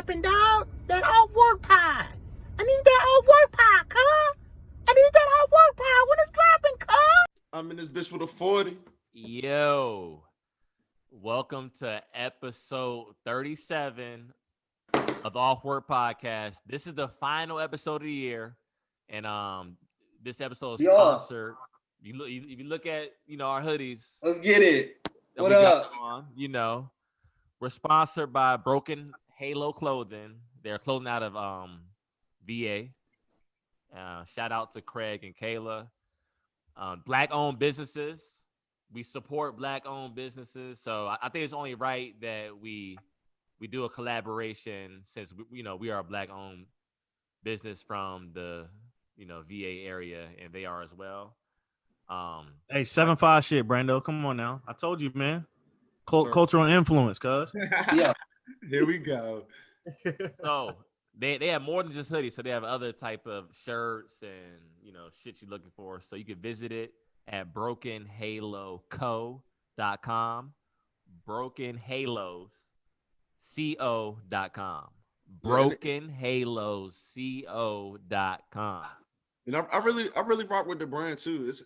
dropping, dog. That off work pie. I need that off work pie, cuz. I need that off work pie when it's dropping, cuz. I'm in this bitch with a 40. Yo, welcome to episode 37 of the Off Work Podcast. This is the final episode of the year, and this episode is sponsored. If you look at our hoodies, let's get it. That What we up? got on, we're sponsored by Broken Halo Clothing. They're clothing out of VA. Shout out to Craig and Kayla. Black-owned businesses. We support Black-owned businesses, so I think it's only right that we do a collaboration since we are a Black-owned business from the VA area, and they are as well. Hey, 7-5 shit, Brando. Come on now. I told you, man. Cultural influence, cuz. Yeah. Here we go. So they have more than just hoodies, so they have other type of shirts and shit you're looking for. So you can visit it at brokenhaloco.com. brokenhalosco.com. brokenhalosco.com. And I really rock with the brand too. It's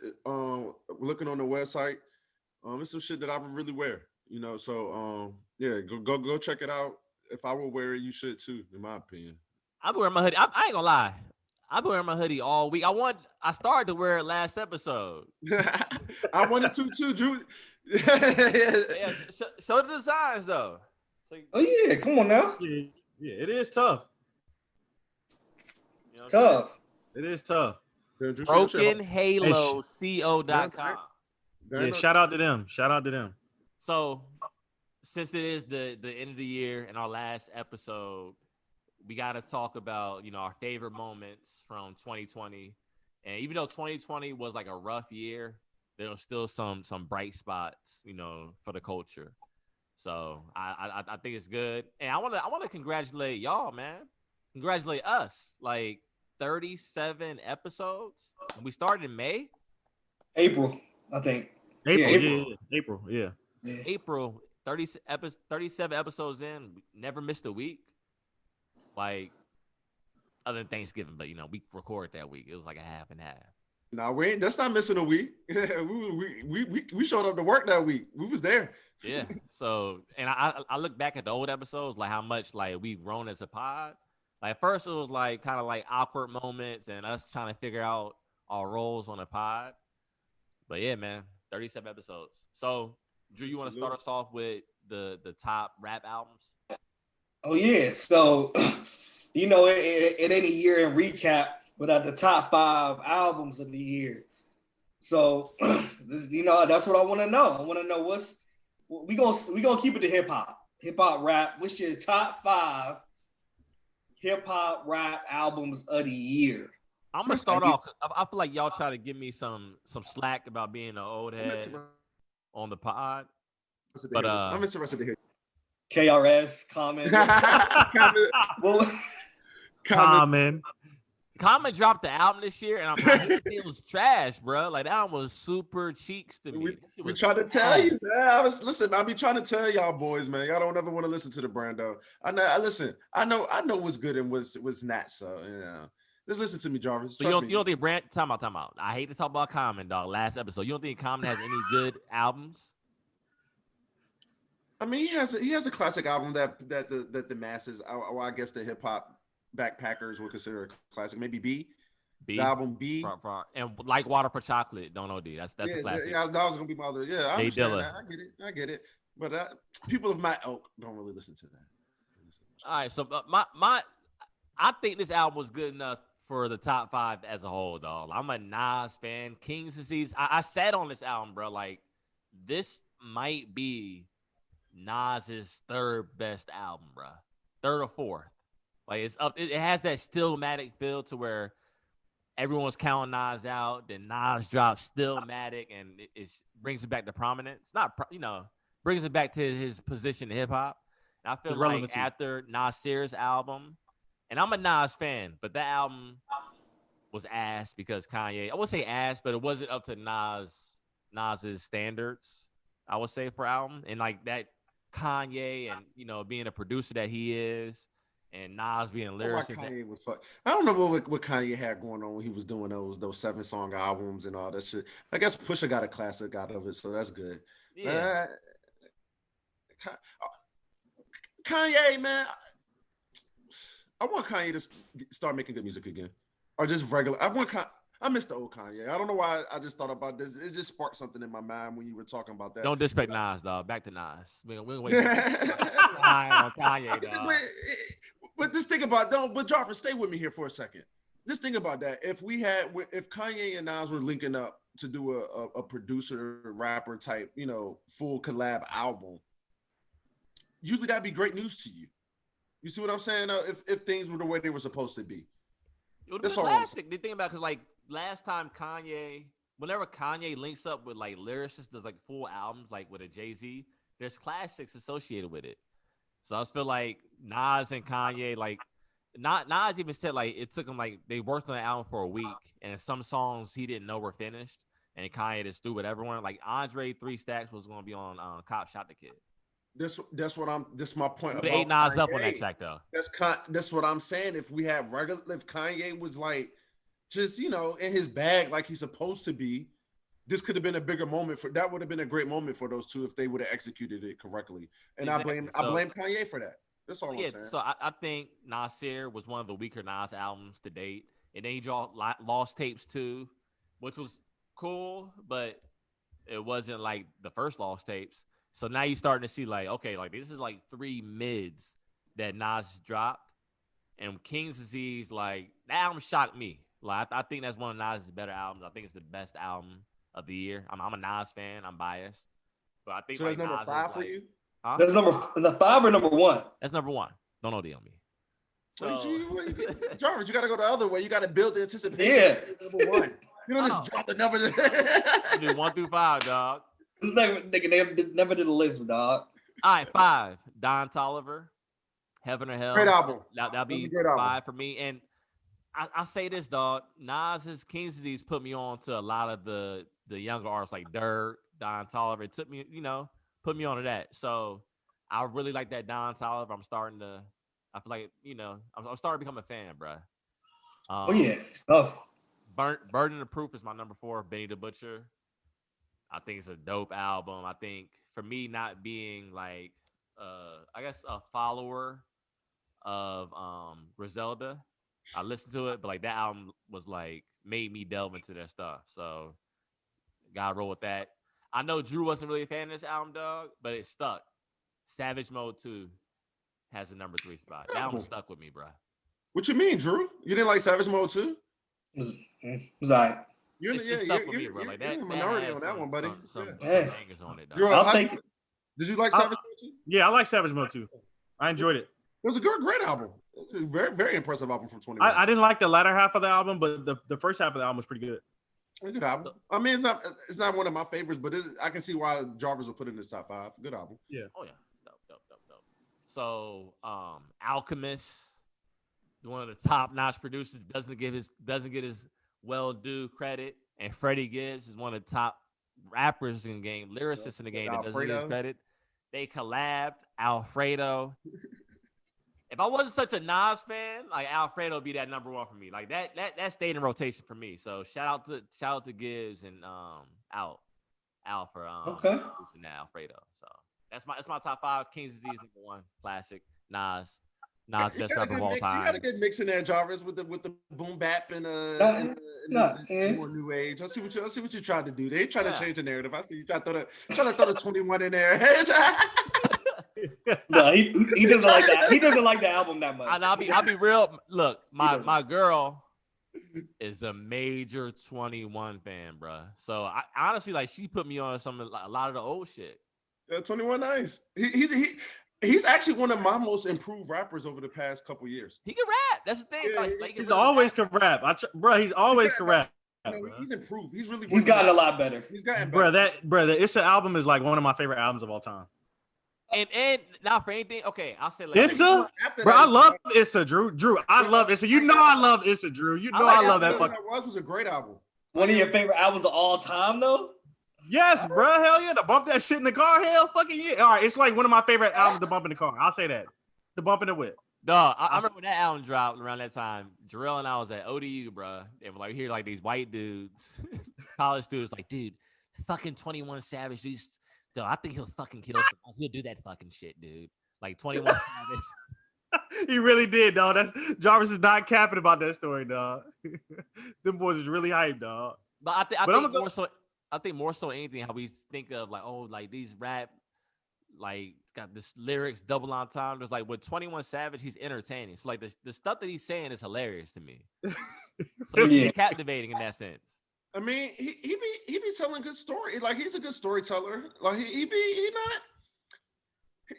looking on the website. It's some shit that I would really wear. So yeah, go check it out. If I would wear it, you should too, in my opinion. I've been wearing my hoodie. I ain't gonna lie. I've been wearing my hoodie all week. I started to wear it last episode. I wanted to too, Drew. Yeah, show the designs though. Oh yeah, come on now. Yeah, it is tough. Tough. It is tough. brokenhaloco.com. Yeah, shout out to them. So, since it is the end of the year and our last episode, we got to talk about, our favorite moments from 2020. And even though 2020 was like a rough year, there was still some bright spots, for the culture. So, I think it's good. And I want to congratulate y'all, man. Congratulate us. Like 37 episodes. And we started in May. April, I think. April. April, 37 episodes in, never missed a week. Like, other than Thanksgiving, but we record that week. It was like a half and half. No, we ain't. That's not missing a week. we showed up to work that week. We was there. Yeah. So, and I look back at the old episodes, like how much like we've grown as a pod. Like at first, it was like kind of like awkward moments and us trying to figure out our roles on the pod. But yeah, man, 37 episodes. So, Drew, you want to start us off with the top rap albums? Oh yeah. So, it ain't a year in recap without the top 5 albums of the year. So, that's what I want to know. I want to know we gonna keep it to hip hop rap. What's your top 5 hip hop rap albums of the year? I'm gonna start off. I feel like y'all try to give me some slack about being an old head on the pod. But I'm interested to hear. KRS, Common. Common dropped the album this year, and I'm like, it was trash, bro. Like that album was super cheeks to me. We tried to tell you, man. I be trying to tell y'all boys, man. Y'all don't ever want to listen to the Brando. I know what's good and what's not. So just listen to me, Jarvis. So you don't think time out. I hate to talk about Common, dog. Last episode, you don't think Common has any good albums? I mean, he has a classic album that the masses, or I guess the hip hop backpackers would consider a classic. Maybe B. The album B. And Like Water for Chocolate. Don't OD. That's a classic. Yeah, that was gonna be my other. Yeah, I understand that. I get it. But people of my ilk don't really listen to that. All right, so I think this album was good enough for the top 5 as a whole, dog. I'm a Nas fan. King's Disease. I sat on this album, bro. Like this might be Nas's 3rd best album, bro. 3rd or 4th. Like it's up. It has that Stillmatic feel to where everyone's counting Nas out. Then Nas drops Stillmatic, and it brings it back to prominence. Not brings it back to his position in hip hop. And I feel like after Nasir's album, and I'm a Nas fan, but that album was ass because Kanye. I would say ass, but it wasn't up to Nas's standards. I would say for album, and like that Kanye, and being a producer that he is. and Nas being a Why lyricist. Kanye was fuck. I don't know what Kanye had going on when he was doing those 7-song albums and all that shit. I guess Pusha got a classic out of it, so that's good. Yeah. Kanye, man, I want Kanye to start making good music again, or just regular. I miss the old Kanye. I don't know why I just thought about this. It just sparked something in my mind when you were talking about that. Don't disrespect Nas, dog. Back to Nas. We're wait on Kanye, dog. But just think about but Jarvis, stay with me here for a second. Just think about that. If Kanye and Nas were linking up to do a producer rapper type, full collab album, usually that'd be great news to you. You see what I'm saying? If things were the way they were supposed to be, it would have been classic. The thing about because like last time whenever Kanye links up with like lyricists, does like full albums like with a Jay-Z, there's classics associated with it. So I just feel like Nas and Kanye, like Nas even said like it took him like they worked on the album for a week, and some songs he didn't know were finished, and Kanye just threw with everyone. Like Andre 3 Stacks was going to be on Cop Shot the Kid. That's my point. But ate Nas up on that track though. That's what I'm saying. If we had if Kanye was like just in his bag like he's supposed to be, this could have been a bigger moment that would have been a great moment for those two if they would have executed it correctly. And exactly. I blame Kanye for that. That's all I'm saying. So I think Nasir was one of the weaker Nas albums to date. And then he dropped Lost Tapes too, which was cool, but it wasn't like the first Lost Tapes. So now you're starting to see like, okay, like this is like 3 mids that Nas dropped. And King's Disease, like that album shocked me. Like I think that's one of Nas's better albums. I think it's the best album of the year. I'm a Nas fan. I'm biased, but I think so. That's number 5 for you. Huh? That's the 5 or number 1. That's number 1. Don't OD on me. So Jarvis, you got to go the other way. You got to build the anticipation. Yeah, number 1. You don't just drop the numbers. You do 1 through 5, dog. They never did a list, dog. All right, 5. Don Toliver, Heaven or Hell. Great album. That'll be 5 for me. And I say this, dog. Nas's King's Disease put me on to a lot of the younger artists like Dirk, Don Toliver. It took me, put me onto that. So I really like that Don Toliver. I feel like, I'm starting to become a fan, bro. Oh yeah, stuff. Burden of Proof is my number 4. Benny the Butcher. I think it's a dope album. I think for me, not being like, I guess a follower of Griselda, I listened to it, but like that album was like made me delve into their stuff. So gotta roll with that. I know Drew wasn't really a fan of this album, dog, but it stuck. Savage Mode 2 has a number 3 spot. That album stuck with me, bro. What you mean, Drew? You didn't like Savage Mode 2? It was all right. You're the minority on that one, buddy. Some bangers on it, Drew, I'll take it. Did you like Savage Mode 2? Yeah, I like Savage Mode 2. I enjoyed it. It was a great album. It was a very, very impressive album from 21. I didn't like the latter half of the album, but the first half of the album was pretty good. A good album. I mean, it's not one of my favorites, but I can see why Jarvis will put it in his top 5. Good album. Yeah. Oh yeah. Dope. So, Alchemist, one of the top-notch producers, doesn't get his well-due credit, and Freddie Gibbs is one of the top rappers in the game, lyricists in the game that doesn't get his credit. They collabed. Alfredo. If I wasn't such a Nas fan, like Alfredo would be that number 1 for me. Like that stayed in rotation for me. So shout out to Gibbs and Al for producing that Alfredo. So that's my top 5. King's Disease number 1, classic. Nas best rapper of all time. You got a good mix in there, Jarvis, with the boom bap and more new age. I see what you tried to do. They trying to change the narrative. I see you trying to throw the 21 in there. No, he doesn't like that. He doesn't like the album that much. And I'll be real. Look, my girl is a major 21 fan, bro. So I honestly like she put me on a lot of the old shit. Yeah, 21 nice. He's actually one of my most improved rappers over the past couple years. He can rap. That's the thing. Yeah, he's always can rap. He's always can rap. He's improved. He's gotten a lot better. He's gotten better. The It's a album is like one of my favorite albums of all time. And not for anything. Okay, I'll say like Issa, bro. I love Issa, Drew. I love Issa. You know I love Issa, Drew. You know I love that. Was a great album. One of your favorite albums of all time, though. Yes, bro. Hell yeah. To bump that shit in the car. Hell fucking yeah. All right. It's like one of my favorite albums to bump in the car. I'll say that. To bump in the whip. Dog, I remember when that album dropped around that time. Jarrell and I was at ODU, bro. They were like, here, like these white dudes, college students, like, dude, fucking 21 Savage, these, dog, I think he'll fucking kill someone. He'll do that fucking shit, dude. Like 21 Savage. He really did, dog. That's Jarvis is not capping about that story, dog. Them boys is really hyped, dog. But I think more so. I think more so anything how we think of like, oh, like these rap, like got this lyrics double entendres. Like with 21 Savage, he's entertaining. So like the stuff that he's saying is hilarious to me. So he's captivating in that sense. I mean, he be telling good story. Like he's a good storyteller. Like he not.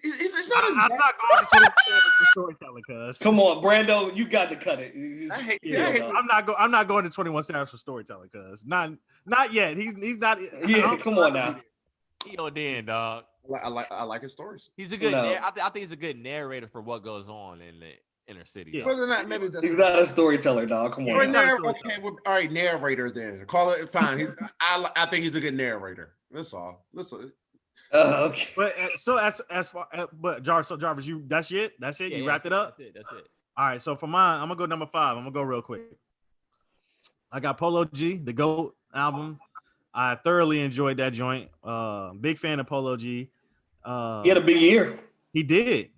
It's not as. I'm not going to 21 Savage for storytelling, cuz. Come on, Brando, you got to cut it. I'm not going to 21 Savage for storytelling, cuz. Not yet. He's not. Yeah, come on now. Then, dog. I like his stories. He's a good. I think he's a good narrator for what goes on in the inner city. Yeah. Whether or not maybe He's not a storyteller, dog. Come on. All right, narrator then. Call it fine. I think he's a good narrator. That's all. Listen. Okay. But so as far, but Jarvis, that's it. That's it. You wrapped it up. That's it. All right. So for mine, I'm gonna go number 5. I'm gonna go real quick. I got Polo G, the GOAT album. I thoroughly enjoyed that joint. Big fan of Polo G. He had a big year. He did.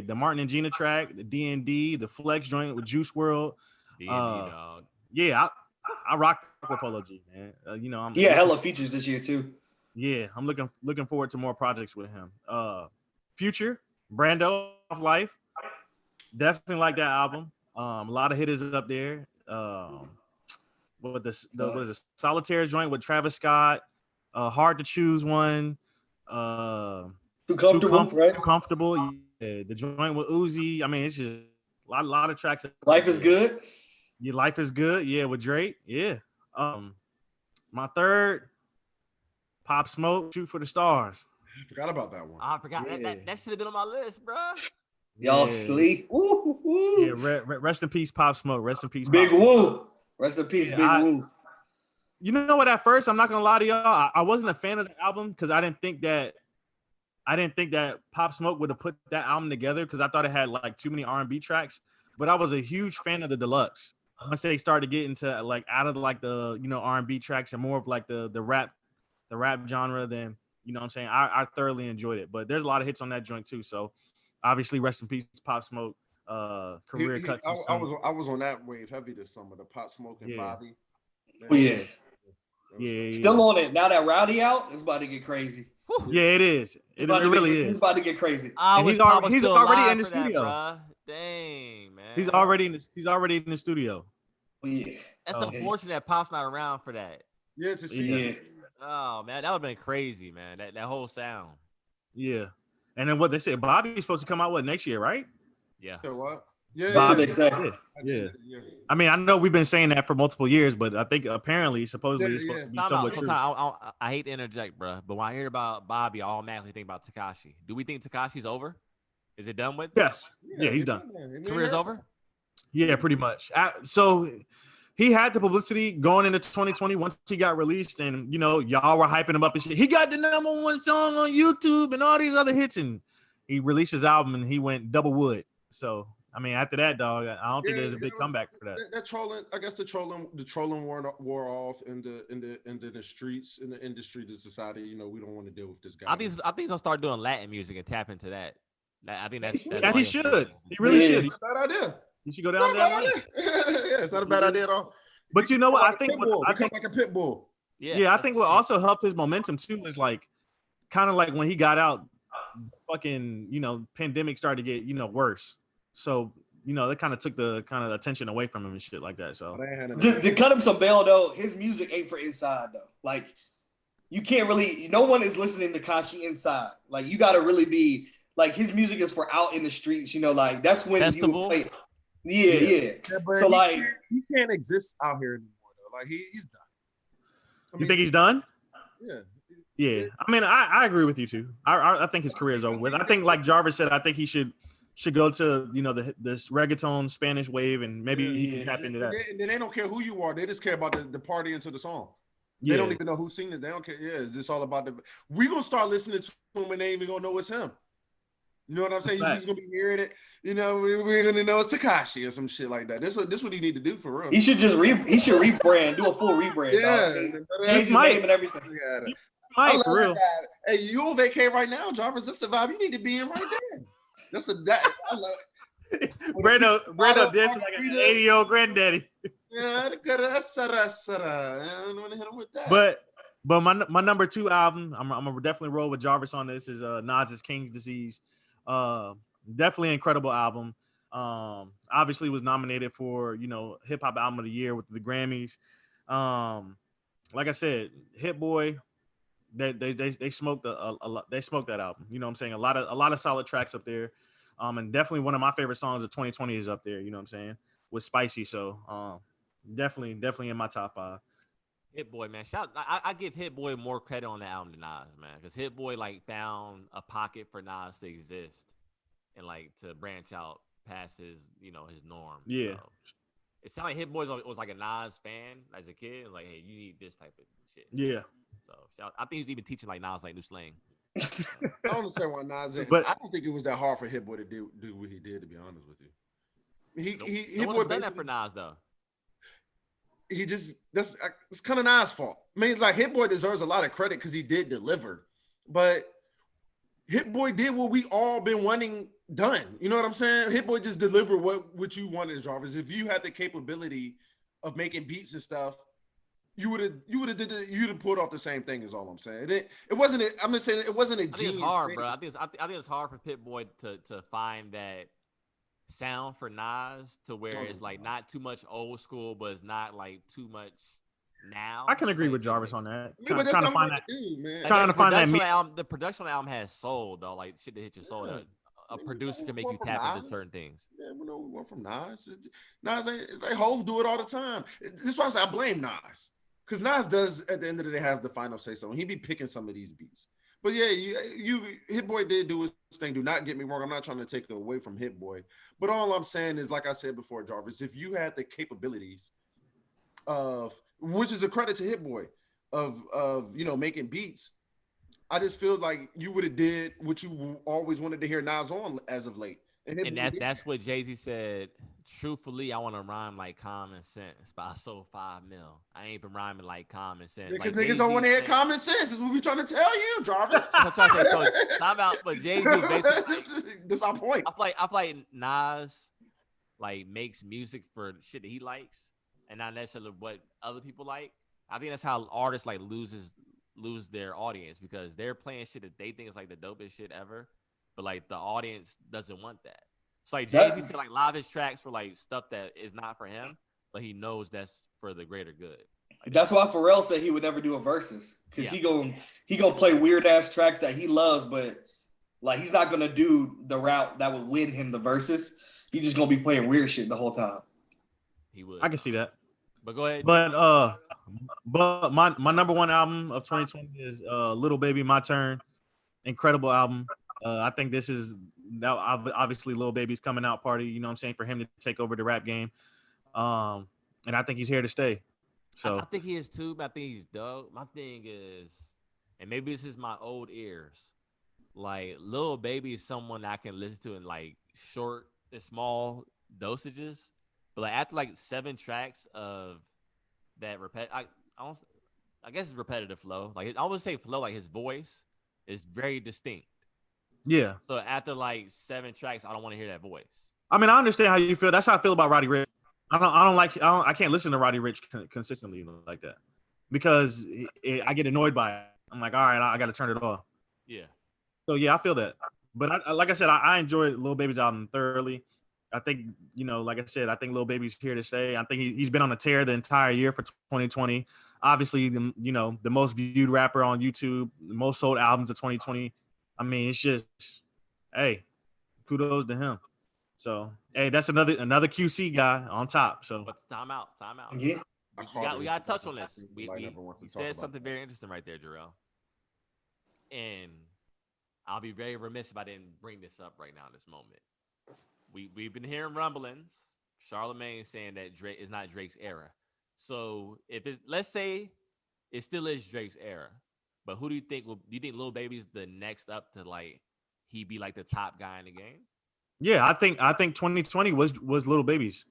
The Martin and Gina track, the D&D, the Flex joint with Juice WRLD. D&D, dog. Yeah, I rock with Polo G, man. I'm hella features this year too. Yeah, I'm looking forward to more projects with him. Future, Brando of Life. Definitely like that album. A lot of hitters up there. What is it? Solitaire joint with Travis Scott. Hard to Choose one. Too comfortable, right? Too comfortable. Yeah, the joint with Uzi. I mean, it's just a lot of tracks. Life is good. Yeah, Life is Good. Yeah, with Drake. Yeah. My third, Pop Smoke, Shoot for the Stars. I forgot about that one. I forgot that should have been on my list, bro. Y'all sleep. Woo, woo. Yeah, rest in peace, Pop Smoke. Rest in peace, Big Pop Woo. Rest in peace, Yeah, Big Woo. You know what? At first, I'm not gonna lie to y'all. I wasn't a fan of the album because I didn't think that Pop Smoke would have put that album together because I thought it had like too many R&B tracks. But I was a huge fan of the deluxe. Once they started getting to like out of like the R&B tracks and more of like the rap genre, then you know what I'm saying, I thoroughly enjoyed it. But there's a lot of hits on that joint too. So obviously, rest in peace, Pop Smoke. Career cut. I was on that wave heavy this summer. The Pop Smoke and Bobby. Oh, yeah. Yeah. Still on it. Now that Rowdy out, it's about to get crazy. Yeah, it is. It really is. It's about to get crazy. He's already in the studio. That, dang, man. He's already in the studio. Yeah. That's unfortunate that Pop's not around for that. Yeah, to see it. Oh man, that would have been crazy, man. That whole sound. Yeah. And then what they said, Bobby's supposed to come out next year, right? Yeah. So what? Yeah, that's what they say. Yeah. I mean, I know we've been saying that for multiple years, but I think apparently, supposedly, it's supposed to be somewhat true. I hate to interject, bro, but when I hear about Bobby, I automatically think about Tekashi. Do we think Tekashi's over? Is it done with? Yes. Yeah, he's done. Career's over? Yeah, pretty much. So he had the publicity going into 2020 once he got released, and y'all were hyping him up and shit. He got the #1 song on YouTube and all these other hits, and he released his album and he went double wood. So I mean, after that, dog, I don't think there's a big comeback for that. That trolling, I guess the trolling wore off in the streets, in the industry, the society. We don't want to deal with this guy. I think he's gonna start doing Latin music and tap into that. I think that's he should. He really should. It's not a bad idea. He should go down there. Yeah, it's not a bad idea at all. But you know what? I think like a pit bull. Yeah, I think what also helped his momentum too is like kind of like when he got out, fucking pandemic started to get worse. So, they kind of took the kind of attention away from him and shit like that. So to cut him some bail though, his music ain't for inside though. Like you can't really, no one is listening to Kashi inside. Like you got to really be like, his music is for out in the streets, like that's when Festival. You play. Yeah. So like he can't exist out here anymore though. Like he's done. You think he's done? Yeah. Yeah. I mean, I agree with you too. I think his career is over with. I think like Jarvis said, I think he should go to this reggaeton Spanish wave and maybe he can tap into that. They don't care who you are. They just care about the party into the song. They don't even know who's singing it. They don't care. Yeah, it's just all about we gonna start listening to him and they ain't even gonna know it's him. You know what I'm saying? He's Fact. gonna be hearing it. You know, we're gonna know it's Tekashi or some shit like that. This what he need to do for real. He should just rebrand, do a full rebrand, dog. Yeah, Change his name and everything. Yeah. He I might love for that real. guy. Hey, you on vacay right now, Jarvis? That's the vibe you need to be in right there. That. I love it. Brando did like an 80-year-old granddaddy. Yeah, I want to hit him with that. But my number 2 album, I'm gonna definitely roll with Jarvis on this, is Nas's King's Disease. Definitely an incredible album. Obviously was nominated for hip hop album of the year with the Grammys. Like I said, Hit Boy, they smoked a lot. They smoked that album. You know what I'm saying? A lot of solid tracks up there. And definitely one of my favorite songs of 2020 is up there. You know what I'm saying? With Spicy. So definitely in my top 5. Hit Boy, man. I give Hit Boy more credit on the album than Nas, man. Because Hit Boy like found a pocket for Nas to exist and like to branch out past his norm. Yeah. So, it sounded like Hit Boy was like a Nas fan as a kid. Like, hey, you need this type of shit. Yeah. So I think he's even teaching like Nas like new slang. I don't understand why Nas. But I don't think it was that hard for Hit Boy to do what he did. To be honest with you, Hit No Boy one's done that for Nas though. He just it's kind of Nas' fault. I mean, like Hit Boy deserves a lot of credit because he did deliver, but Hit Boy did what we all been wanting done. You know what I'm saying? Hit Boy just delivered what you wanted, Jarvis. If you had the capability of making beats and stuff, you would have pulled off the same thing. Is all I'm saying. It wasn't. I'm just saying it wasn't a I think genius it's hard, thing. bro. I think it's hard for Pit Boy to find that sound for Nas to where it's like not too much old school, but it's not like too much now. I can agree Like, with Jarvis on that. I mean, but that's Trying to not find hard that. to do, man. Trying to find that. The production on the album has soul though, like shit that hit your soul. Yeah. A producer can make We you from tap into Nas. certain things. Yeah, we know we went from Nas. Nas ain't like Hov do it all the time. This is why I say I blame Nas. Because Nas does at the end of the day have the final say so. He be picking some of these beats. But yeah, you Hit Boy did do his thing. Do not get me wrong. I'm not trying to take it away from Hit Boy. But all I'm saying is, like I said before, Jarvis, if you had the capabilities of, which is a credit to Hit Boy, of making beats, I just feel like you would have did what you always wanted to hear Nas on as of late. And that's what Jay-Z said. Truthfully, I want to rhyme like common sense, but I sold 5 mil. I ain't been rhyming like common sense. Because like niggas don't want to hear common sense. Is what we trying to tell you, Jarvis. I'm trying to say, so time out, but Jay-Z basically this is our point. I feel like Nas like makes music for shit that he likes and not necessarily what other people like. I think that's how artists like lose their audience because they're playing shit that they think is like the dopest shit ever, but like the audience doesn't want that. It's like Jay-Z said, like a lot of his tracks were like stuff that is not for him, but he knows that's for the greater good. Like, that's why Pharrell said he would never do a versus because he gonna play weird ass tracks that he loves, but like he's not gonna do the route that would win him the versus. He's just gonna be playing weird shit the whole time. He would. I can see that. But go ahead. But my number 1 album of 2020 is Little Baby, My Turn. Incredible album. I think this is now obviously Lil Baby's coming out party, you know what I'm saying, for him to take over the rap game. And I think he's here to stay. So I think he is too, but I think he's dope. My thing is, and maybe this is my old ears, like Lil Baby is someone I can listen to in like short and small dosages. But like after like 7 tracks of that I guess it's repetitive flow. Like I would say flow, like his voice is very distinct. yeah. So after like 7 tracks, I don't want to hear that voice. I mean, I understand how you feel. That's how I feel about Roddy Ricch. I can't listen to Roddy Ricch consistently like that because I get annoyed by it. I'm like, all right, I got to turn it off. Yeah. So yeah, I feel that. But like I said, I enjoy Lil Baby's album thoroughly. I think, like I said, I think Lil Baby's here to stay. I think he's been on a tear the entire year for 2020. Obviously, the most viewed rapper on YouTube, the most sold albums of 2020. I mean, it's just, hey, kudos to him. So, hey, that's another QC guy on top. So, But time out. Yeah. We got to touch on this. We never wants to talk said about something very interesting right there, Jorel. And I'll be very remiss if I didn't bring this up right now in this moment. We've been hearing rumblings. Charlemagne saying that Drake is not Drake's era. So let's say it still is Drake's era, but who do you think do you think Lil Baby's the next up to like he be like the top guy in the game? Yeah, I think 2020 was Little Baby's.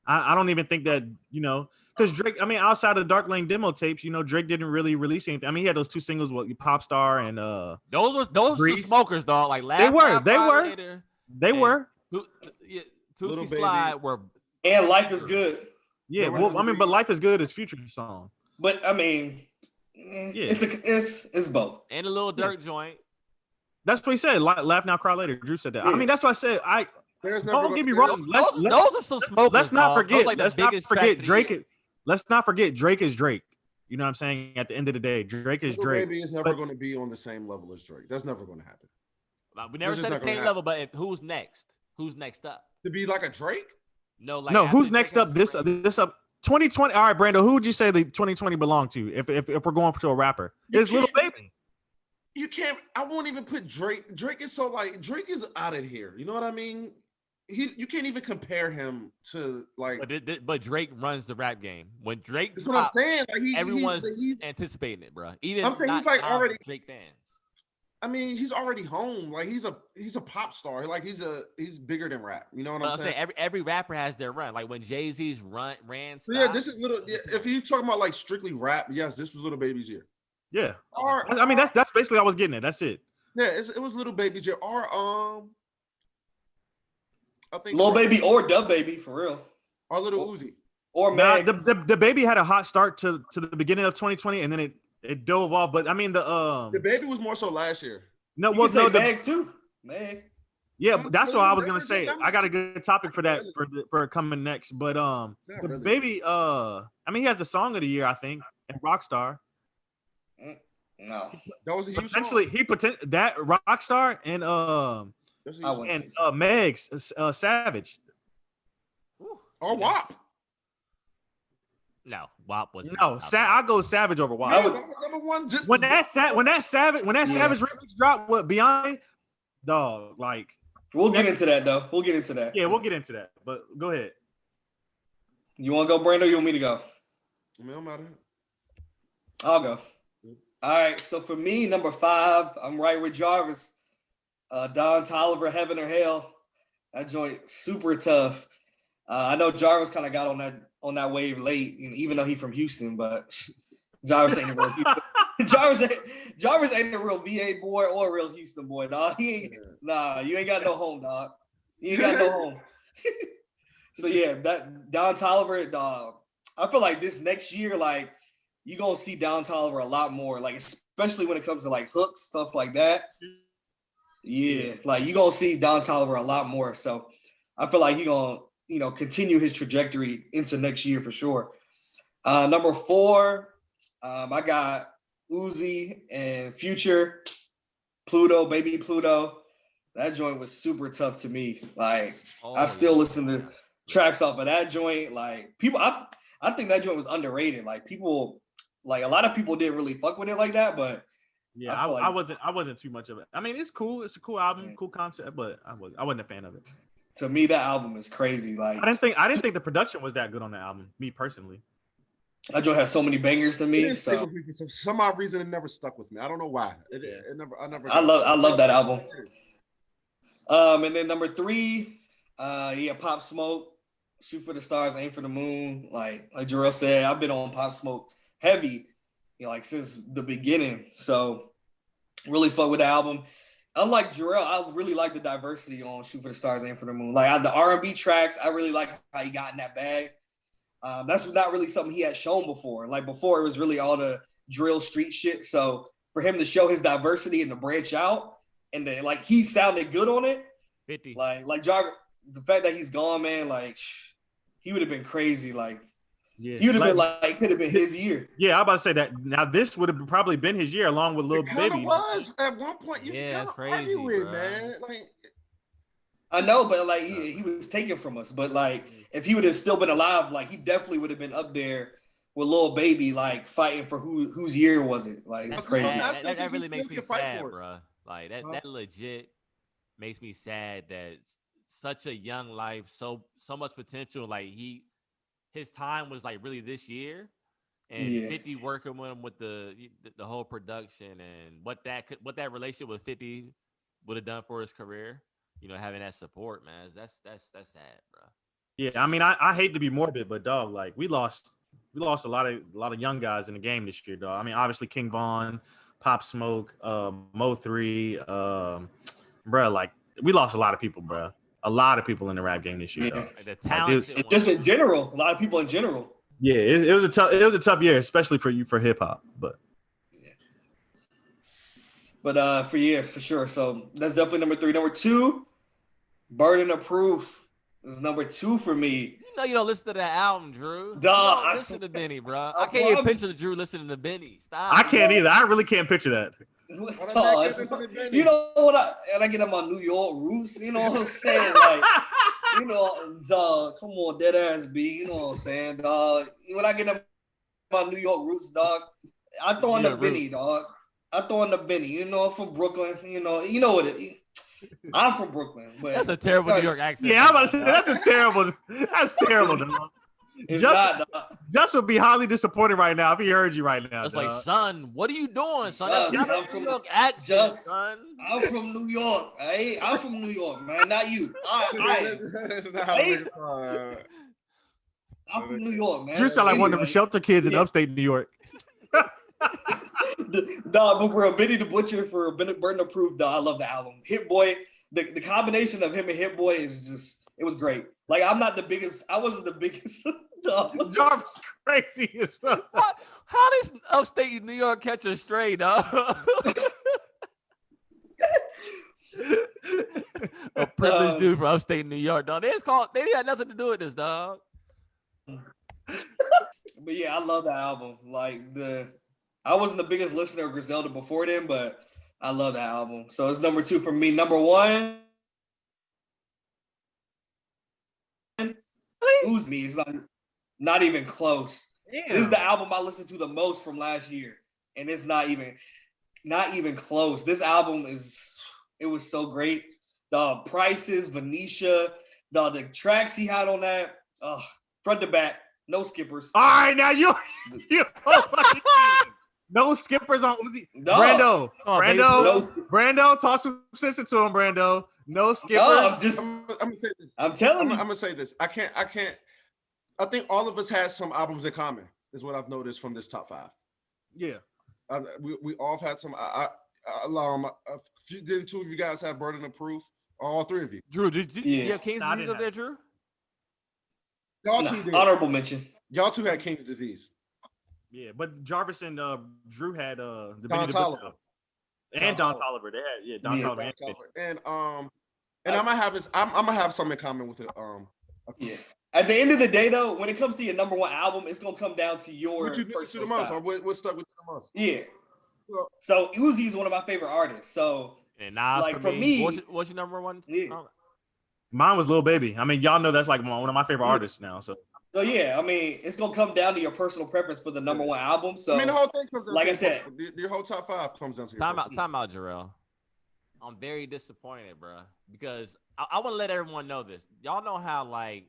I don't even think that, because Drake, I mean, outside of the Dark Lane demo tapes, Drake didn't really release anything. I mean, he had those 2 singles, Pop Star and those were Grease. smokers, dog. Like They Laugh were. Now, Cry Later, They were. Tootsie Baby. Slide were. And Life is Good. Yeah, well, I mean, but Life is Good is Future's song. But I mean, it's both. And a little Dirt joint. That's what he said. Laugh Now, Cry Later. Drew said that. Yeah. I mean, that's what I said. Don't get me wrong. Those are some smokers. Let's not dog. forget. Those, like, let's not forget Drake. Let's not forget Drake is Drake. You know what I'm saying? At the end of the day, Drake is Drake. Baby is never going to be on the same level as Drake. That's never going to happen. We never said the same level, but who's next? Who's next up? To be like a Drake? No, like no. Who's next up? This up 2020. All right, Brando. Who would you say the 2020 belonged to? If we're going to a rapper, it's Little Baby. You can't. I won't even put Drake. Drake is so like Drake is out of here. You know what I mean? You can't even compare him to like. But Drake runs the rap game. When Drake, that's what I'm saying. Like everyone's anticipating it, bro. Even I'm saying he's like already Drake fans. I mean, he's already home. Like he's a pop star. Like he's bigger than rap. You know what I'm saying? Every rapper has their run. Like when Jay-Z's ran. So yeah, this is little. Yeah, if you talking about like strictly rap, yes, this was Little Baby's year. Yeah. I mean, that's basically I was getting it. That's it. Yeah, it was Little Baby's year. Or I think Lil Baby or Dub Baby for real. Or Little Uzi. Or Meg. The Baby had a hot start to the beginning of 2020, and then it dove off. But I mean the Baby was more so last year. No, well, no, Meg too. Meg. Yeah, that's what I was gonna say. I got a good topic for that for coming next. But the Baby, I mean, he has the song of the year, I think, and Rockstar. No, that was a huge potentially song. That Rockstar and Meg's Savage. Or WAP. No, WAP was I'll go Savage over WAP. Number one, just when that Savage remix dropped with Beyonce, dog, like we'll get into that though. We'll get into that. Yeah, we'll get into that. But go ahead. You want to go, Brando? Or you want me to go? I mean, don't matter. I'll go. All right. So for me, number 5, I'm right with Jarvis. Don Toliver, Heaven or Hell. That joint super tough. I know Jarvis kind of got on that wave late, even though he's from Houston, but Jarvis ain't a real Houston. Jarvis ain't a real VA boy or a real Houston boy, dog. Nah, you ain't got no home, dog. You ain't got no home. So yeah, that Don Toliver, dog. I feel like this next year, like you're gonna see Don Toliver a lot more, like especially when it comes to like hooks, stuff like that. Yeah, like you're gonna see Don Toliver a lot more. So I feel like he's gonna, continue his trajectory into next year for sure. Number 4, I got Uzi and Future, Pluto, Baby Pluto. That joint was super tough to me. Like I still listen to tracks off of that joint. Like people, I think that joint was underrated. Like people, like a lot of people didn't really fuck with it like that. But yeah, I wasn't too much of it. I mean, it's cool. It's a cool album, cool concept, but I wasn't a fan of it. To me, that album is crazy. Like I didn't think the production was that good on that album. Me personally, that joint has so many bangers to me. So for some odd reason, it never stuck with me. I don't know why. I love that album. And then number 3, Pop Smoke, Shoot for the Stars, Aim for the Moon. Like Jorel said, I've been on Pop Smoke heavy, like since the beginning. So really fuck with the album. Unlike Jorel, I really like the diversity on Shoot for the Stars, Aim for the Moon. Like the R&B tracks, I really like how he got in that bag. That's not really something he had shown before. Like before, it was really all the drill street shit. So for him to show his diversity and to branch out, and then like he sounded good on it. 50. Like Jarvis, the fact that he's gone, man, like he would have been crazy. Like yeah, he would have been could have been his year. Yeah, I'm about to say that. Now this would have probably been his year along with Lil Baby. It was at one point. You kind of argue with, man. Like I know, but like he was taken from us. But like if he would have still been alive, like he definitely would have been up there with Lil Baby, like fighting for whose year was it? Like it's crazy. That really makes me sad, bro. Like that legit makes me sad that such a young life, so much potential. Like his time was like really this year, and 50 working with him with the whole production and what that relationship with 50 would have done for his career. You know, having that support, man, that's sad, bro. Yeah, I mean, I hate to be morbid, but dog, like we lost a lot of young guys in the game this year, dog. I mean, obviously King Von, Pop Smoke, Mo3, bro. Like we lost a lot of people, bro. A lot of people in the rap game this year, dog. Like the talent, it's just in general, a lot of people in general. Yeah, it was a tough year, especially for hip hop, but. But for sure. So that's definitely number 3. Number 2, Burden of Proof is number 2 for me. You know you don't listen to that album, Drew. Dog, You don't listen to Benny, bro. I can't even picture Drew listening to Benny. Stop. I can't either. I really can't picture that. You know what? I get on my New York roots. You know what I'm saying? Like, you know, dog. Come on, dead ass B. You know what I'm saying, dog? When I get on my New York roots, dog, I throw in the Benny, dog. I throw in the Benny. You know, I'm from Brooklyn. You know what it is. I'm from Brooklyn. But that's a terrible New York accent. Yeah, I'm about to say that's terrible. That's terrible, dog. Just would be highly disappointed right now if he heard you right now. It's like, son, what are you doing, son? That's not a New York accent, son. I'm from New York. I'm from New York, man. Not you. I'm from New York, man. Drew sound like one of the shelter kids in upstate New York. Dog, but for a Benny the Butcher, for a Burden of Proof, dog, I love the album. Hit Boy, the combination of him and Hit Boy is just, it was great. Like, I wasn't the biggest. Jarvis crazy as well. How does upstate New York catch a stray, dog? A privileged dude from upstate New York, dog. They had nothing to do with this, dog. But yeah, I love that album. Like, I wasn't the biggest listener of Griselda before then, but I love that album. So it's number 2 for me. Number 1, Uzi Me. It's not even close. Damn. This is the album I listened to the most from last year, and it's not even close. This album it was so great. The Prices, Venetia, the tracks he had on that, front to back, no skippers. All right, now you no skippers on Uzi. No. Brando, talk some sense to him, Brando. No skippers. I'm gonna say this. I'm gonna say this. I can't. I think all of us had some albums in common. Is what I've noticed from this top 5. Yeah. We all had some. Didn't 2 of you guys have Burden of Proof? All 3 of you. Drew, did you have King's Disease up there, Drew? Y'all 2 did. Honorable mention. Y'all 2 had King's Disease. Yeah, but Jarvis and Drew had the Don Toliver. And Don Toliver. They had Don Toliver. And I'm gonna have some in common with it. Yeah. At the end of the day, though, when it comes to your number 1 album, it's gonna come down to your what you listen to the most, or what stuck with you the most. Yeah. So Uzi is one of my favorite artists. So and Nas, like for me, what's your number 1? Yeah. Mine was Lil Baby. I mean, y'all know that's like one of my favorite artists now. So yeah, I mean, it's gonna come down to your personal preference for the number 1 album. So I mean, the whole thing comes down like I said, your whole top 5 comes down to your time out, Jorel. I'm very disappointed, bro, because I want to let everyone know this. Y'all know how like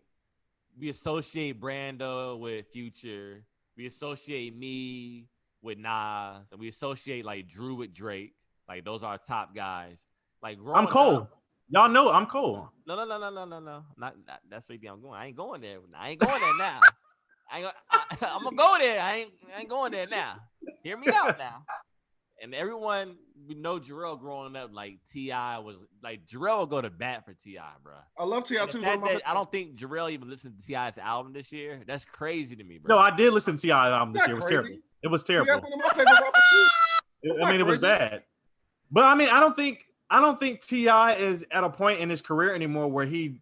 we associate Brando with Future, we associate me with Nas, and we associate like Drew with Drake. Like those are our top guys. Like I'm cold. Y'all know I'm cold. No. Not that's where I'm going. I ain't going there. I ain't going there now. I'm gonna go there. I ain't going there now. Hear me out now. And everyone, we know Jorel growing up, like T.I. was like Jorel will go to bat for T.I., bro. I love T.I. too. I don't think Jorel even listened to T.I.'s album this year. That's crazy to me, bro. No, I did listen to T.I.'s album this year. It was terrible. It was terrible. I mean, it was bad. But I mean, I don't think T.I. is at a point in his career anymore where he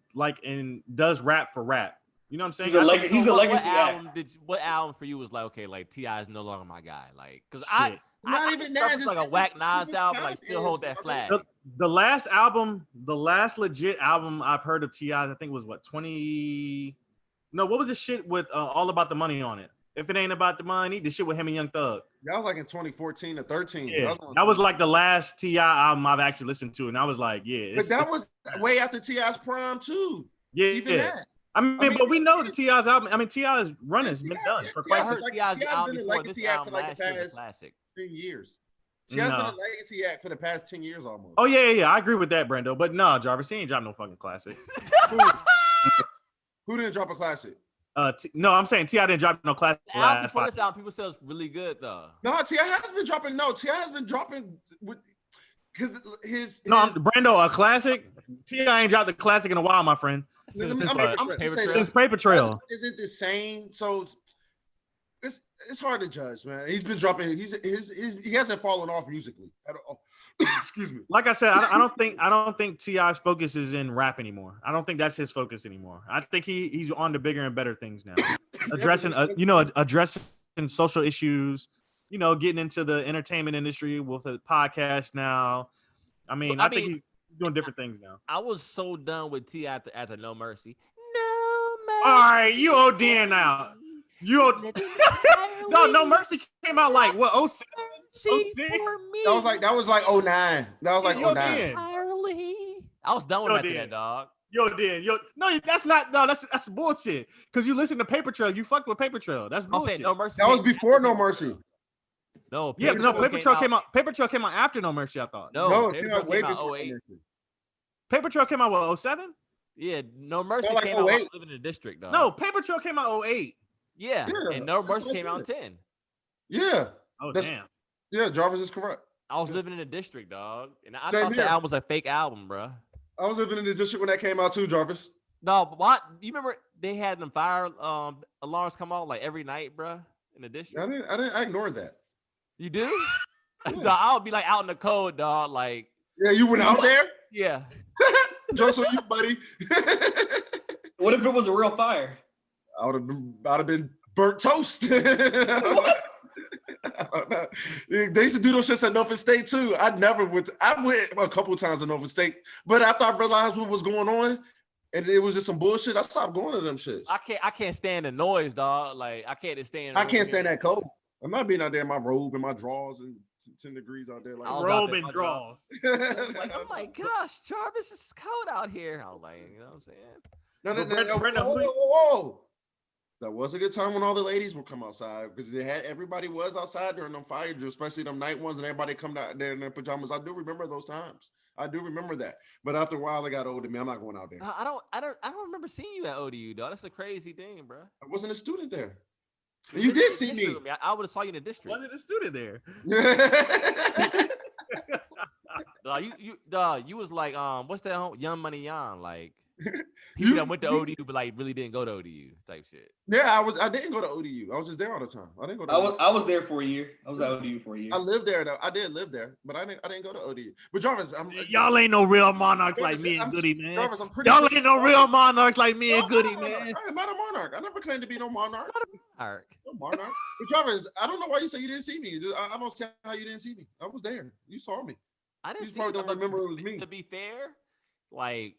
does rap for rap. You know what I'm saying? He's a legacy what album for you was like, okay, like T.I. is no longer my guy? Like, because not even that. Just like a whack Nas album, like still hold that flag. The last legit album I've heard of T.I.'s, I think was what 20. No, what was the shit with All About the Money on it? If it ain't about the money, the shit with him and Young Thug. That was like in 2014 or 13. Yeah, that was like the last T.I. album I've actually listened to, and I was like, yeah. But that was way after T.I.'s prime too. Yeah, even that. I mean, but we know the T.I.'s album. I mean, T.I.'s run has been done for quite some time. T.I.'s been a legacy act for like the past 10 years. T.I.'s been No. a legacy act for the past 10 years almost. Oh yeah. I agree with that, Brando. But no, Jarvis, he ain't dropped no fucking classic. Who didn't drop a classic? No, I'm saying T.I. didn't drop no classic. The album before this album, people say it's really good though. No, T.I. has been dropping. No, T.I. has been dropping with because his. No, Brando, a classic. T.I. ain't dropped the classic in a while, my friend. I'm Since gonna Paper say Trail? It's Paper Trail. Isn't the same? So it's hard to judge, man. He's been dropping. He hasn't fallen off musically at all. Excuse me. Like I said, I don't think T.I.'s focus is in rap anymore. I don't think that's his focus anymore. I think he's on to bigger and better things now. Addressing social issues, getting into the entertainment industry with a podcast now. I mean, I think he's doing different things now. I was so done with T.I. after No Mercy. No Mercy. All right, you ODing now. No Mercy came out like what? 06? That was like 09. That was like 09. I was done with that, dog. No, that's bullshit. Because you listen to Paper Trail, you fucked with Paper Trail. That's bullshit. No Mercy. That was before No Mercy. No, Paper Trail came out. Paper Trail came out after No Mercy, I thought. No, it came out way before 08. No Mercy. Paper Trail came out what, 07? Yeah, No Mercy like came out while I 08. was living in the district, dog. No, Paper Trail came out 08. Yeah, and No that's Mercy what I came out in said. 10. Yeah. Oh, That's- damn. Yeah, Jarvis is correct. I was living in the district, dog, and I Same thought here. the album was a fake album, bro. I was living in the district when that came out too, Jarvis. No, but what? You remember they had them fire alarms come out like every night, bro, in the district? I ignored that. You do? Yeah. Dog, I would be like out in the cold, dog. Like, Yeah, you went out there? yeah. Jokes on you, buddy. What if it was a real fire? I'd have been burnt toast. I don't know. They used to do those shits at Norfolk State too. I went a couple times to Norfolk State, but after I realized what was going on and it was just some bullshit, I stopped going to them shits. I can't stand the noise, dog. Like, I can't stand. I can't stand that cold. I'm not being out there in my robe and my drawers and 10 degrees out there. Like, I was Robe out there, and my draws. Like, oh my gosh, Jarvis, it's cold out here. I was like, you know what I'm saying? No, Brando, whoa. That was a good time when all the ladies would come outside because everybody was outside during them fire drills, especially them night ones, and everybody come out there in their pajamas. I do remember those times. I do remember that. But after a while, I got older. Man, I'm not going out there. I don't remember seeing you at ODU, dog. That's a crazy thing, bro. I wasn't a student there. You did see me. I would have saw you in the district. Wasn't a student there. Dog, you was like, what's that? Young Money Young, like people that went to ODU but like really didn't go to ODU type shit. Yeah, I didn't go to ODU. I was just there all the time. I didn't go to I was there for a year. I was at ODU for a year. I lived there though. I did live there, but I didn't go to ODU. But Jarvis, Y'all ain't no real monarchs like Jarvis, me and Goody, man. Jarvis, I'm pretty Y'all sure- ain't no real monarchs like me and Goody, man. I'm not a monarch. I never claimed to be no monarch. Ark. No monarch. But Jarvis, I don't know why you say you didn't see me. I don't see how you didn't see me. I was there. You saw me. I didn't You see probably you, don't but remember it was me. To be fair, like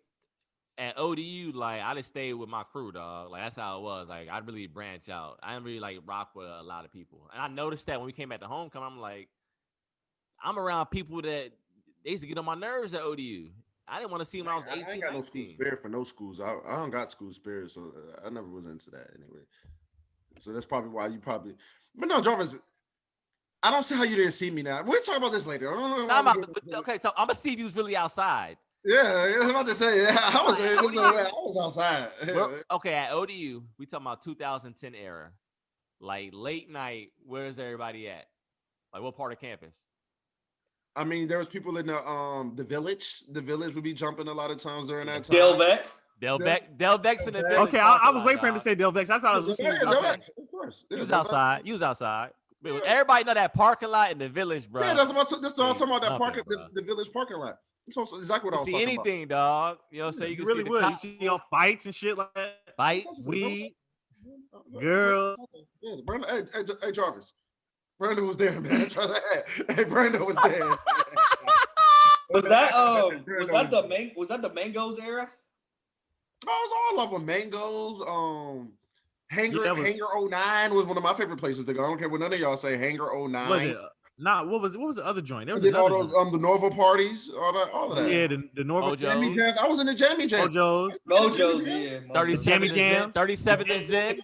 at ODU, like I just stayed with my crew, dog. Like that's how it was. Like I really branch out. I didn't really like rock with a lot of people. And I noticed that when we came back to homecoming, I'm like, I'm around people that they used to get on my nerves at ODU. I didn't want to see them when I was 18. I ain't got no school 19. spirit for no schools. I don't got school spirit, so I never was into that anyway. So that's probably why you probably. But no, Jarvis, I don't see how you didn't see me now. We'll talk about this later. I don't know. Okay, so I'm gonna see if you was really outside. Yeah, I was about to say. I was outside. Okay, at ODU, we talking about 2010 era, like late night. Where's everybody at? Like what part of campus? I mean, there was people in the village. The village would be jumping a lot of times during that time. Delvex. Delvex in the village. Okay, I was waiting for him to say Delvex. I thought it was Yeah, Lucille. Delvex, of course. You was Delvex. outside. You was outside. Yeah. Everybody know that parking lot in the village, bro. Yeah, that's what I'm talking about. That Love parking, it, bro. the village parking lot. That's also exactly what I was see talking anything, dog. You know what I'm saying? You can really see the would. You cops see all fights and shit like that. fight. Weed, about. girls. Yeah, Brando, hey, Jarvis. Brando was there, man. Try that. Hey, Brando was there. Was that the Mangoes era? Oh, it was all of them. Mangoes. Hangar Yeah, Hangar 09 was one of my favorite places to go. I don't care what none of y'all say. Hangar 09. Was it? Nah, what was the other joint? There And was then all another those joint. the Nova parties, all of that. Yeah, the Norfolk Jammy Jams. I was in the Jammy Jam. Mojo's, Mojo's, yeah. 37 Jammy Jam. 37 and Zip.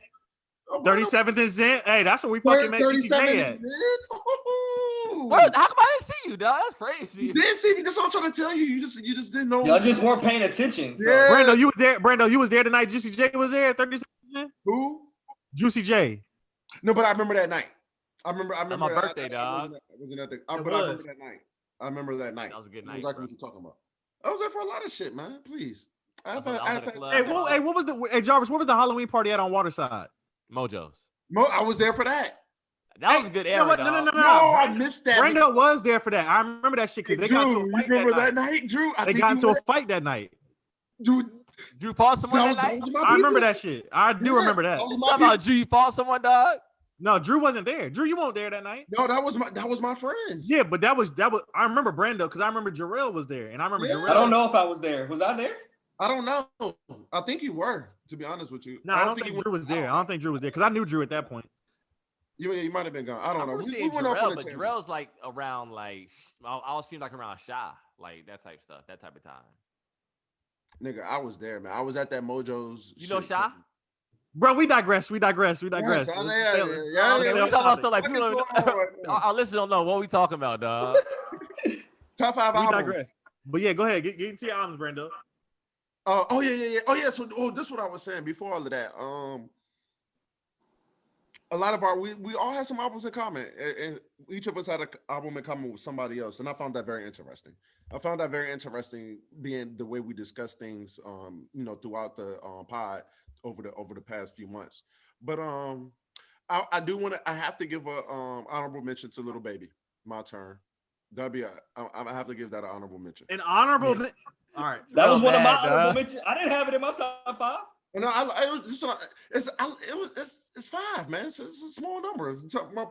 37th and Zen. Hey, that's what we fucking made 37 ECJ at. is it? What? How come I didn't see you, dog? That's crazy. You didn't see me. That's what I'm trying to tell you. You just didn't know. Y'all just weren't paying attention. So. Yeah. Brando, you was there. Brando, you was there tonight. Juicy J was there. 37. Who? Juicy J. No, but I remember that night. I remember. My birthday, dog. I remember that night. I remember that night. That was a good night. Exactly what you're talking about. I was there for a lot of shit, man. Please. Hey, What was the Jarvis? What was the Halloween party at on Waterside? Mojo's. I was there for that. That was a good era. No. No, I missed that. Brando was there for that. I remember that shit because they got into a fight. You remember that night, Drew? They got into a fight that night. Drew fought someone that night? I remember that shit. I do remember that. You talking about Drew, you fought someone, dog? No, Drew wasn't there. Drew, you weren't there that night. No, that was my friends. Yeah, but that was. I remember Brando because I remember Jorel was there, and I remember Jorel. I don't know if I was there. Was I there? I don't know. I think you were, to be honest with you. No, I don't think Drew was there. I don't think Drew was there because I knew Drew at that point. You might have been gone. I don't know. We went Jorel, off on the but tangent. Jorel's like around I all seem like around Shy, like that type stuff, that type of time. Nigga, I was there, man. I was at that Mojo's. You know Shy? Bro, we digress. Yes, We talking about stuff like people our listeners don't know what we talking about, dog. Top 5 We albums. digress. But yeah, go ahead. Get into your albums, Brando. Oh yeah. So this is what I was saying before all of that. A lot of we all had some albums in common, and each of us had an album in common with somebody else, and I found that very interesting. Being the way we discuss things, throughout the pod over the past few months. But I have to give a honorable mention to Little Baby. My turn. I have to give that an honorable mention. An honorable. All right. That was one of my honorable mentions. I didn't have it in my top 5. No, it's 5, man. It's a small number.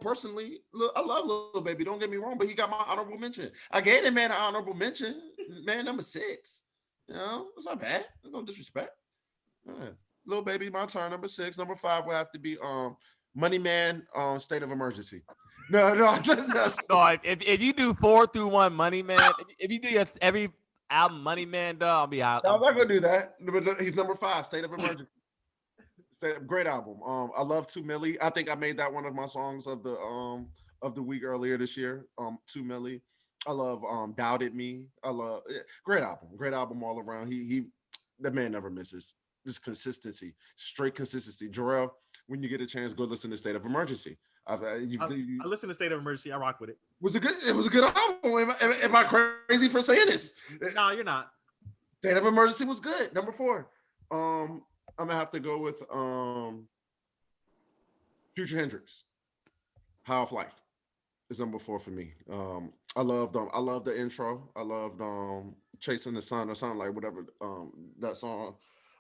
Personally, I love Little Baby. Don't get me wrong, but he got my honorable mention. I gave him an honorable mention. Man, number 6. It's not bad. There's no disrespect. Little Baby, my turn. Number 6. Number 5 will have to be Money Man, State of Emergency. No. No, if you do 4 through 1 Money Man, if you do every album Money Man, dog, I'll be out. I'm not gonna do that. But he's number 5, State of Emergency. Great album. I love 2 Milli. I think I made that one of my songs of the week earlier this year. 2 Milli. I love Doubted Me. Great album all around. The man never misses. This consistency, straight consistency. Jorel, when you get a chance, go listen to State of Emergency. I listen to State of Emergency. I rock with it. It was a good album. Am I crazy for saying this? No, you're not. State of Emergency was good. Number 4. I'm gonna have to go with Future Hendrix. How of Life is number 4 for me. I loved the intro. I loved Chasing the Sun or something like whatever that song.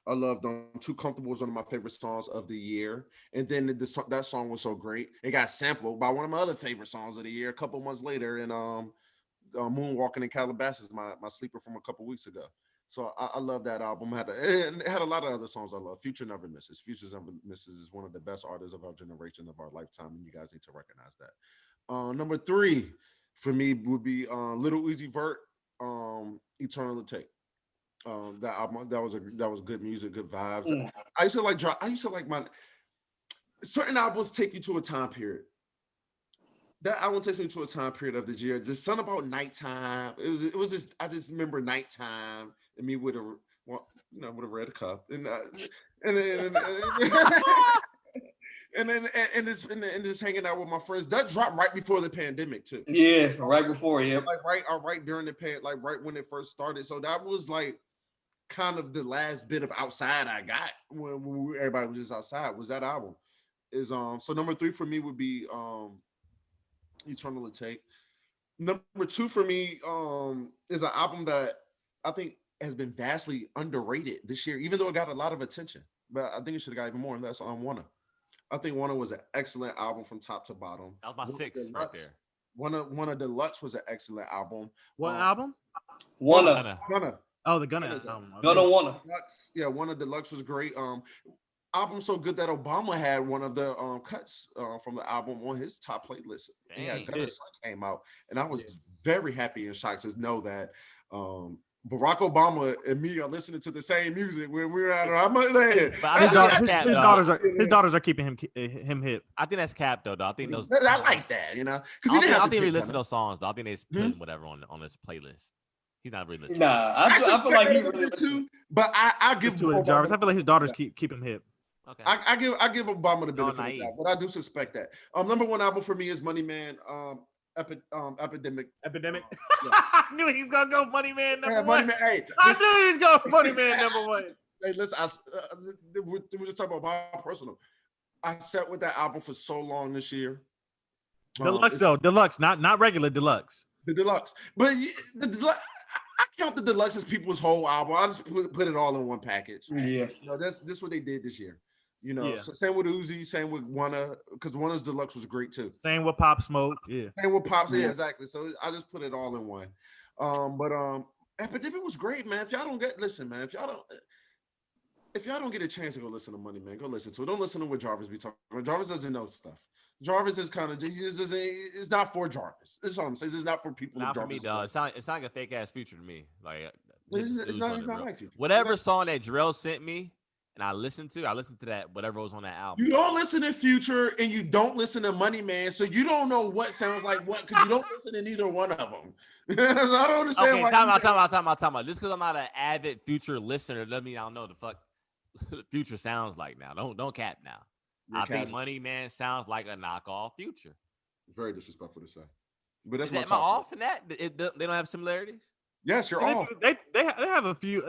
I loved Too Comfortable was one of my favorite songs of the year. And then that song was so great. It got sampled by one of my other favorite songs of the year a couple months later in Moonwalking in Calabasas, my sleeper from a couple weeks ago. So I love that album. It had a lot of other songs I love. Future Never Misses. Future Never Misses is one of the best artists of our generation, of our lifetime, and you guys need to recognize that. Number 3 for me would be Little Uzi Vert, Eternal to Take. That album, that was good music, good vibes. Mm. I used to like my certain albums take you to a time period. That album takes me to a time period of the year. There's something about nighttime. It was just I just remember nighttime and me with a red cup and just hanging out with my friends. That dropped right before the pandemic too. Yeah, right before, yeah. Like right during the like right when it first started. So that was like kind of the last bit of outside I got when everybody was just outside. Was that album? So number 3 for me would be Eternal to Take. Number 2 for me is an album that I think has been vastly underrated this year, even though it got a lot of attention. But I think it should have got even more, and that's Wanna. I think Wanna was an excellent album from top to bottom. That was my 6 right there. Wanna Deluxe was an excellent album. What album? Wanna. Oh, the Gunna album. Gonna Wanna. Deluxe, yeah, Wanna Deluxe was great. Album so good that Obama had one of the cuts from the album on his top playlist. Yeah, Gunna's Son came out, and I was very happy and shocked to know that Barack Obama and me are listening to the same music when we're at our land. But I think His daughters are keeping him hip. I think that's cap though. I think those. I like that, you know, I because don't he didn't have to think he pick listen to one. those songs though. I think they just put whatever on his playlist. He's not really listening. Nah, I feel like he really too. listens. But I give To it, Jarvis. I feel like his daughters keep him hip. Okay. I give Obama the benefit of naive. that, but I do suspect that. Number one album for me is Money Man. Epidemic. Epidemic. Yeah. I knew he was gonna go Money Man number Yeah, one. Money Man. Hey, I knew he was going Money Man number one. Hey, listen, we're just talking about my personal. I sat with that album for so long this year. Deluxe though, deluxe, not regular deluxe. The deluxe, but the deluxe, I count the deluxe as people's whole album. I just put it all in one package. Yeah, You know, that's what they did this year. You know, Yeah. so same with Uzi, same with Wanna, because Wanna's deluxe was great too. Same with Pop Smoke. Yeah. Same with Pops, yeah, Yeah. exactly. So I just put it all in one. But Epidemic was great, man. If y'all don't get a chance to go listen to Money Man, go listen to it. Don't listen to what Jarvis be talking about. Jarvis doesn't know stuff. Jarvis is kind of it's not for Jarvis. That's all I'm saying. It's not for people. Not for Jarvis me, dog. It's not like a fake ass Future to me. Like It's not like Future. Whatever song that Jorel sent me and I listened to that whatever was on that album. You don't listen to Future and you don't listen to Money Man, so you don't know what sounds like what because you don't listen to neither one of them. So I don't understand Okay, why. time out. Just because I'm not an avid Future listener doesn't mean I don't know the fuck Future sounds like now. Don't cap now. I think Money Man sounds like a knockoff Future. Very disrespectful to say, but that's Am my I top. off in that? They don't have similarities. Yes, you're off. They have a few.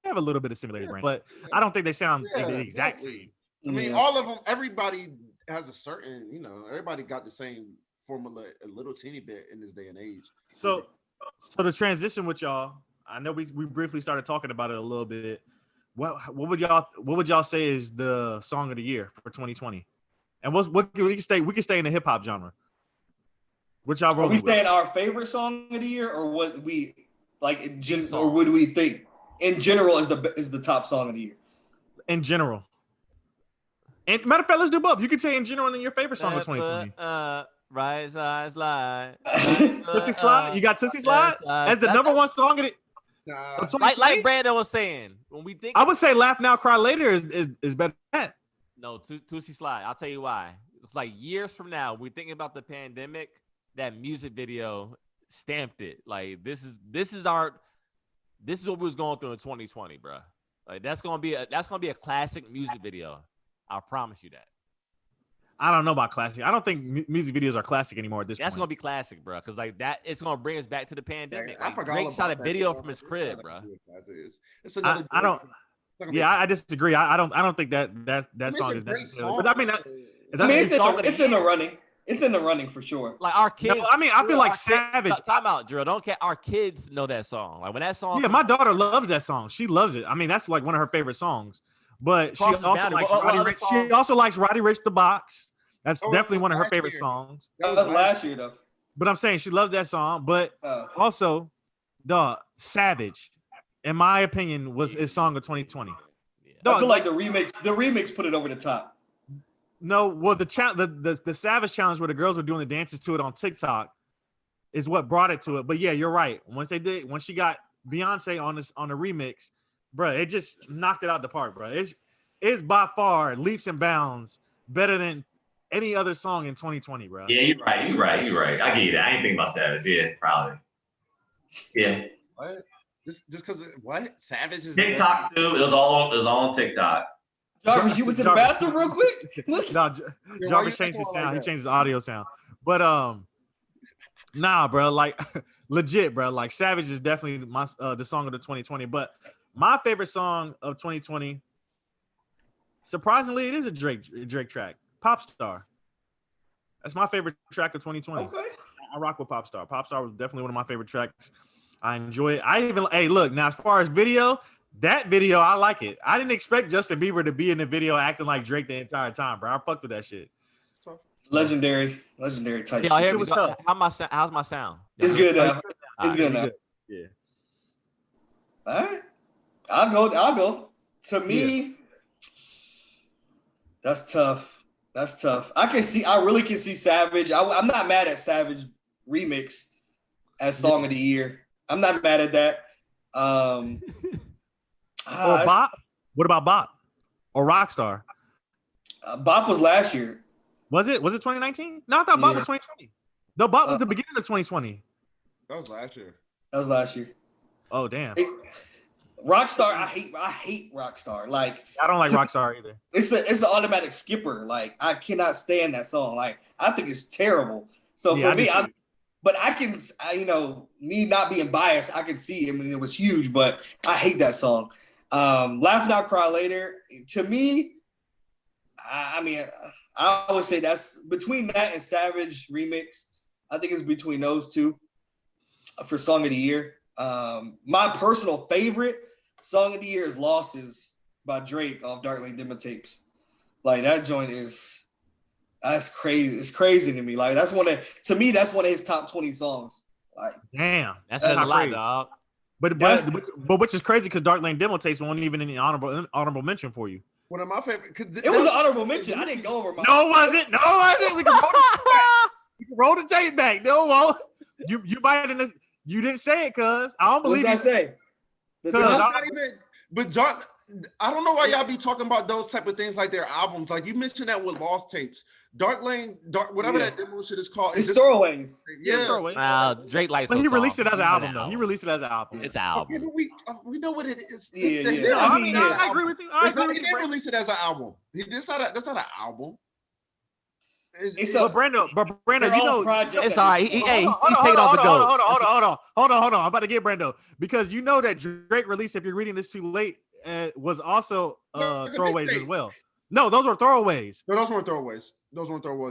They have a little bit of similarity, but I don't think they sound the exact same. I mean, all of them. Everybody has a certain, everybody got the same formula a little teeny bit in this day and age. So the transition with y'all, I know we briefly started talking about it a little bit. What would y'all say is the song of the year for 2020? And what we can stay in the hip hop genre. Which y'all are we saying our favorite song of the year, or what we like, or what do we think in general is the top song of the year? In general. And matter of fact, let's do both. You could say in general and then your favorite song of 2020. Rise, slide. Tootsie Slide. You got Tootsie Slide as the number one song of it. Like Brando was saying, when we think, I would say Laugh Now, Cry Later is better than that. No, Tootsie Slide. I'll tell you why. It's like years from now, we're thinking about the pandemic. That music video stamped it. Like this is what we was going through in 2020, bro. Like that's gonna be a classic music video. I promise you that. I don't know about classic. I don't think music videos are classic anymore at this point. That's gonna be classic, bro. Because like that, it's gonna bring us back to the pandemic. I Like, forgot Drake all shot a about video that. from his crib, bro. It's another. I don't. Yeah, I disagree. I don't think that song is necessarily. But I mean, it's in the running. It's in the running for sure. Like our kids. No, I mean, I feel like Savage. Time out, Drew. Don't care. Our kids know that song. Like when that song. Yeah, my daughter loves that song. She loves it. I mean, that's like one of her favorite songs. But she also likes Roddy Ricch. She also likes Roddy Ricch the Box. That's definitely one of her favorite songs. That was last year though. But I'm saying she loves that song. But also, Savage, in my opinion, was his song of 2020. I feel like the remix put it over the top. No, well, the Savage challenge where the girls were doing the dances to it on TikTok is what brought it to it. But yeah, you're right. Once she got Beyonce on the remix, bro, it just knocked it out the park, bro. It's by far leaps and bounds better than any other song in 2020, bro. Yeah, you're right. I get you that. I ain't think about Savage. Yeah, probably. Yeah. What? Just because what? Savage is TikTok too. It was all on TikTok. Jarvis, you went to the bathroom real quick? No, Jarvis changed his sound. He changed his audio sound. But nah, bro, like legit, bro. Like Savage is definitely the song of the 2020. But my favorite song of 2020, surprisingly, it is a Drake track, Pop Star. That's my favorite track of 2020. Okay. I rock with Pop Star. Pop Star was definitely one of my favorite tracks. I enjoy it. Hey, look, now as far as video, that video, I like it. I didn't expect Justin Bieber to be in the video acting like Drake the entire time, bro. I fucked with that shit. Legendary type Yeah, shit. how's my sound? It's good now. It's good now. Yeah. All right. I'll go. To me, that's tough. I really can see Savage. I'm not mad at Savage remix as song of the year. I'm not mad at that. Or Bop? What about Bop? Or Rockstar? Bop was last year. Was it 2019? No, I thought Bop was 2020. No, Bop was the beginning of 2020. That was last year. Oh, damn. Rockstar, I hate Rockstar. Like, I don't like Rockstar either. It's an automatic skipper. Like, I cannot stand that song. Like, I think it's terrible. So for me, but I can, me not being biased, I can see. I mean, it was huge, but I hate that song. Laugh Now, Cry Later. To me, I would say that's between that and Savage Remix. I think it's between those two for song of the year. My personal favorite song of the year is Losses by Drake off Dark Lane Demo Tapes. Like, that joint that's crazy. It's crazy to me. Like, that's one of his top 20 songs. Like, damn, that's a lot, dog. But which is crazy because Dark Lane Demo Tapes wasn't even in the honorable mention for you. One of my favorite. It was an honorable mention. I didn't go over my. No, was it? We can roll the tape back. No, you might have. You didn't say it, cuz I don't believe you. What did I say? Not even. But John, I don't know why y'all be talking about those type of things like their albums. Like you mentioned that with Lost Tapes, whatever that demo shit is called. It's throwaways. Yeah, throwaways. Drake likes. But he released it as an album, though. He released it as an album. It's an album. Okay, but we know what it is. Yeah. I agree with you. He didn't release it as an album. That's not an album. But Brando, you know, it's all right. He's taking off the goat. Hold on. I'm about to get Brando because you know that Drake released, if you're reading this too late, was also throwaways as well. No, those were throwaways. No, those weren't throwaways.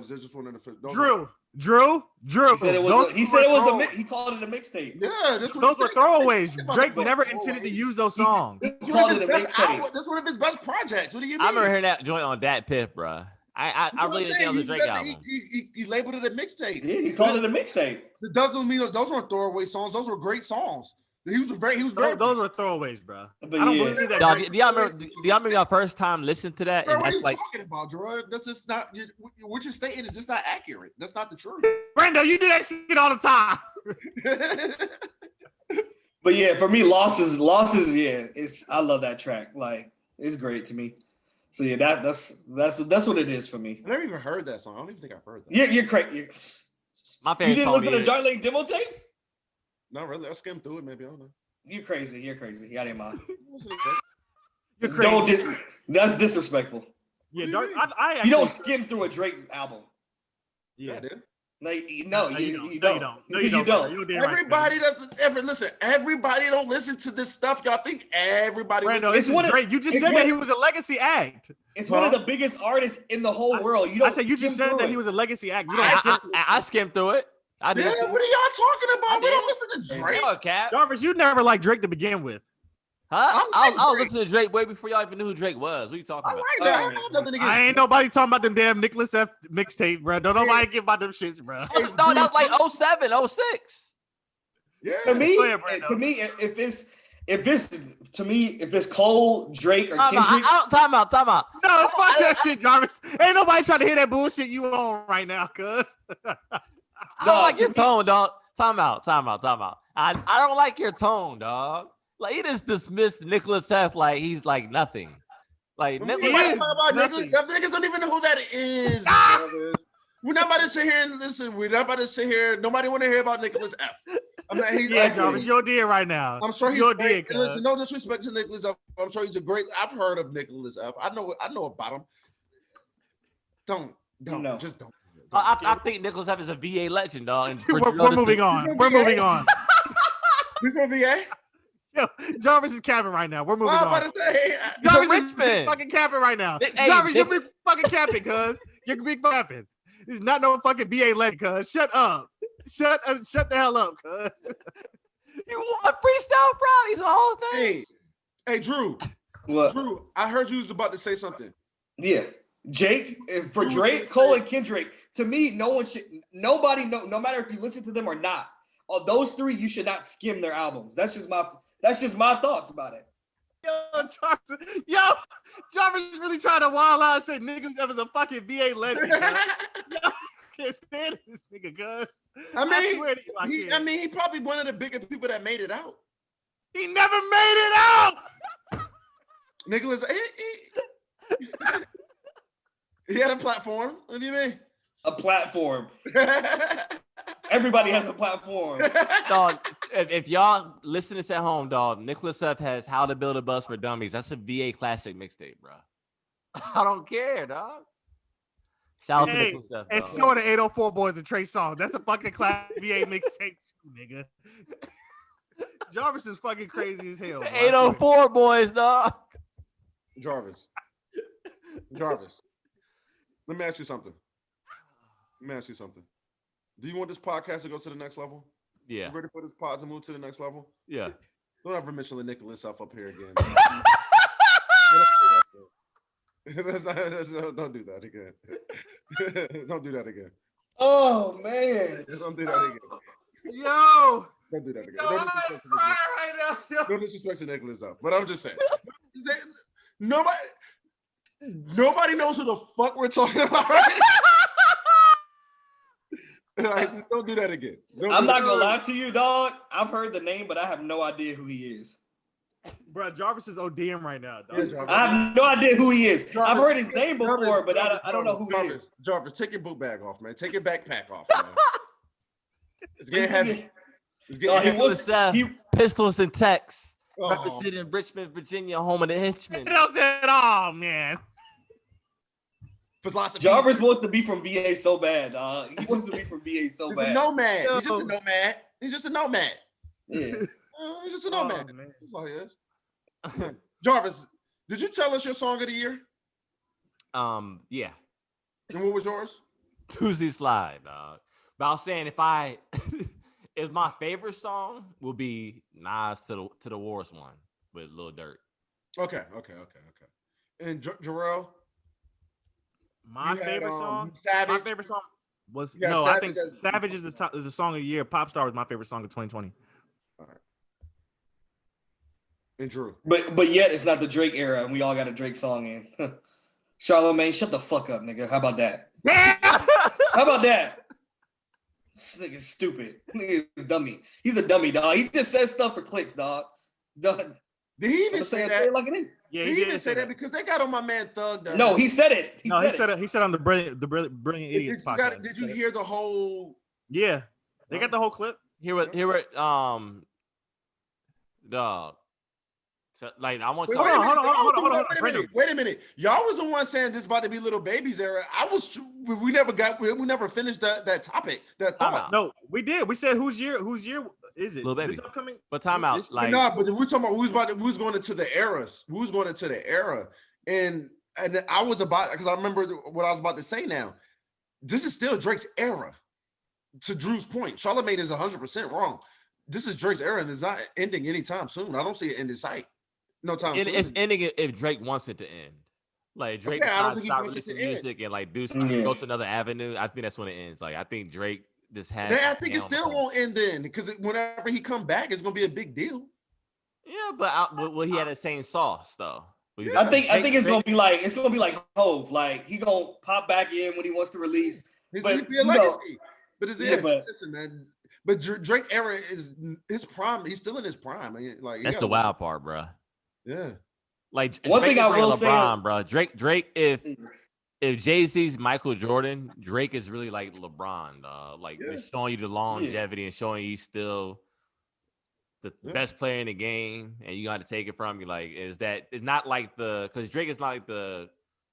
They're just one of the. Drew. He said it was he called it a mixtape. Yeah, those were throwaways. Drake never intended to use those songs. That's one of his best projects. What do you mean? I remember hearing that joint on Dat Piff, bro. I really didn't think it was a Drake album. He labeled it a mixtape. Yeah, he called it a mixtape. It doesn't mean those weren't throwaway songs. Those were great songs. He was very. Those were throwaways, bro. But I don't believe that. Dog, do y'all remember your first time listening to that? Bro, and what that's are you talking about, Jorel? That's just not what you're stating is just not accurate. That's not the truth. Brando, you do that shit all the time. But yeah, for me, losses. Yeah, I love that track. Like, it's great to me. So yeah, that's what it is for me. I never even heard that song. I don't even think I've heard that. Yeah, you're crazy. My favorite. You didn't listen to Dark Lane Demo Tapes? Not really. I skimmed through it. Maybe I don't know. You're crazy. I didn't mind. You're crazy. That's disrespectful. Yeah, I actually, you don't skim through a Drake album. Yeah, I did. Like, no, you don't. You don't. Everybody doesn't ever listen. Everybody don't listen to this stuff. Y'all think everybody? Brando, it's Drake. You just said that he was a legacy act. It's one of the biggest artists in the whole world. You don't. You just said that he was a legacy act. I skimmed through it. What are y'all talking about? We don't listen to Drake. Jarvis, you never liked Drake to begin with. Huh? I'll listen to Drake way before y'all even knew who Drake was. What are you talking about? I ain't nobody talking about them damn Nicholas F mixtape, bro. Don't nobody give about them shits, bro. No, that was like 07, 06. Yeah. To me, if it's Cole, Drake, or Kendrick. Time out. No, fuck that shit, Jarvis. Ain't nobody trying to hear that bullshit you on right now, cuz. I don't like your tone, dog. Time out. I don't like your tone, dog. Like, he just dismissed Nicholas F. like he's like nothing. Like, niggas don't even know who that is. We're not about to sit here and listen. We're not about to sit here. Nobody want to hear about Nicholas F. Jarvis, you're dear right now. I'm sure he's great. Listen, no disrespect to Nicholas F. I'm sure he's a great. I've heard of Nicholas F. I know about him. Don't. I think Nicholas F is a VA legend, dog. We're moving on. He's from VA. Yo, Jarvis is capping right now. We're moving on. Jarvis is fucking capping right now. Jarvis, you're big fucking capping, cuz. You're big capping. This is not no fucking VA legend, cuz. Shut up. Shut the hell up, cuz. You want freestyle Fridays and the whole thing? Hey, Drew. What? Drew, I heard you was about to say something. Yeah. Jake, for Drake, Cole, and Kendrick, to me, no matter if you listen to them or not, those three, you should not skim their albums. That's just my thoughts about it. Jarvis is really trying to wild out and say niggas that was a fucking VA legend. can't stand this nigga, cuz. I swear to you, I mean, can't. he probably one of the bigger people that made it out. He never made it out. Nicholas, he had a platform. What do you mean? A platform. Everybody has a platform. Dog, if y'all listen to this at home, dog, Nicholas F has How to Build a Bus for Dummies. That's a VA classic mixtape, bro. I don't care, dog. Shout out to Nicholas F. And so are the 804 Boys and Trey Songz. That's a fucking class VA mixtape too, nigga. Jarvis is fucking crazy as hell. 804 Boys, dog. Jarvis. Let me ask you something. Do you want this podcast to go to the next level? Yeah. You ready for this pod to move to the next level? Yeah. Don't ever mention the Nicholas up here again. Don't do that again. Don't do that again. Oh man. Don't do that again. Yo. Don't do that again. Yo, I'm crying right now. Yo. No disrespect to Nicholas up, but I'm just saying. Nobody knows who the fuck we're talking about right now. Like, just don't do that again. I'm not gonna lie to you, dog. I've heard the name, but I have no idea who he is. Bro, Jarvis is ODM right now, dog. Yeah, I have no idea who he is. Jarvis, I've heard his name before, but I don't know who he is. Jarvis, take your book bag off, man. Take your backpack off, man. It's getting heavy. It's getting heavy. Pistols and Tex. Oh. Representing Richmond, Virginia, home of the henchmen. Oh, man. Philosophy. Jarvis wants to be from VA so bad, dog. He wants to be from VA so He's bad. a nomad. He's just a nomad. He's just a nomad. Yeah. He's just a nomad. Oh, man. That's all he is. Jarvis, did you tell us your song of the year? Yeah. And what was yours? Tuesday Slide, dog. But I was saying if my favorite song will be Nas to the Wars one with Lil Durk. Okay. And Jorel? My favorite song was Yeah, I think Savage Savage is the song of the year. Popstar was my favorite song of 2020. All right. And Drew. But yet it's not the Drake era, and we all got a Drake song in. Charlamagne, shut the fuck up, nigga. How about that? How about that? This nigga's stupid. Nigga's a dummy. He's a dummy, dog. He just says stuff for clicks, dog. Done. Did he even say that? Say it like it is. Yeah, Did he even say that? Because they got on my man Thug. No, he said it. He said on the Brilliant Idiots podcast. Did you hear the whole? Yeah, they got the whole clip. Hear it, dog. So, like, I want y'all. Hold on. Wait a minute. Y'all was the one saying this about to be Little Baby's era. We never finished that topic. That thought. No, we did. We said whose year is it? Lil Baby. This upcoming? But time out. Like, no, but we're talking about who's going into the eras. Who's going into the era? And I was about, because I remember what I was about to say now. This is still Drake's era. To Drew's point, Charlamagne is 100% wrong. This is Drake's era, and it's not ending anytime soon. I don't see it end in sight. No time soon. It's ending if Drake wants it to end. Like Drake I don't think he stop wants it to releasing music and like go to another avenue. I think that's when it ends. Like I think Drake just has. I think it still won't end then, because whenever he come back, it's gonna be a big deal. Yeah, but will he have the same sauce though? I think it's gonna be like Hove. Like he gonna pop back in when he wants to release. He's But gonna be a legacy. But it's listen, man. But Drake era is his prime. He's still in his prime. Like that's the wild part, bro. Yeah. Like one Drake thing I will LeBron, say, bro. Drake, if Jay-Z's Michael Jordan, Drake is really like LeBron, like it's showing you the longevity and showing you still the best player in the game, and you got to take it from you. Like, it's not like because Drake is not like the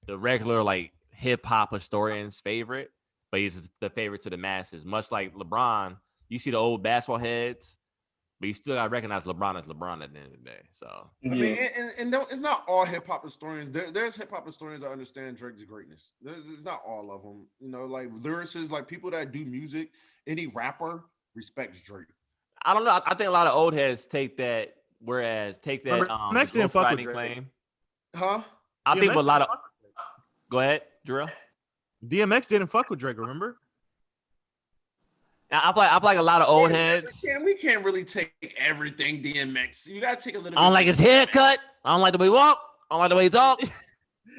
regular like hip hop historian's favorite, but he's the favorite to the masses. Much like LeBron, you see the old basketball heads. But you still gotta recognize LeBron as LeBron at the end of the day. So I mean, and it's not all hip hop historians. There's hip hop historians that understand Drake's greatness. It's not all of them. You know, like lyricists, like people that do music. Any rapper respects Drake. I don't know. I think a lot of old heads take that. Next didn't fuck with Drake. Claim. Huh? I think a lot of. Go ahead, Jorel. DMX didn't fuck with Drake. Remember? I feel like a lot of old heads. We can't really take everything DMX. You gotta take a little. I don't like his haircut. I don't like the way he walk. I don't like the way he talk.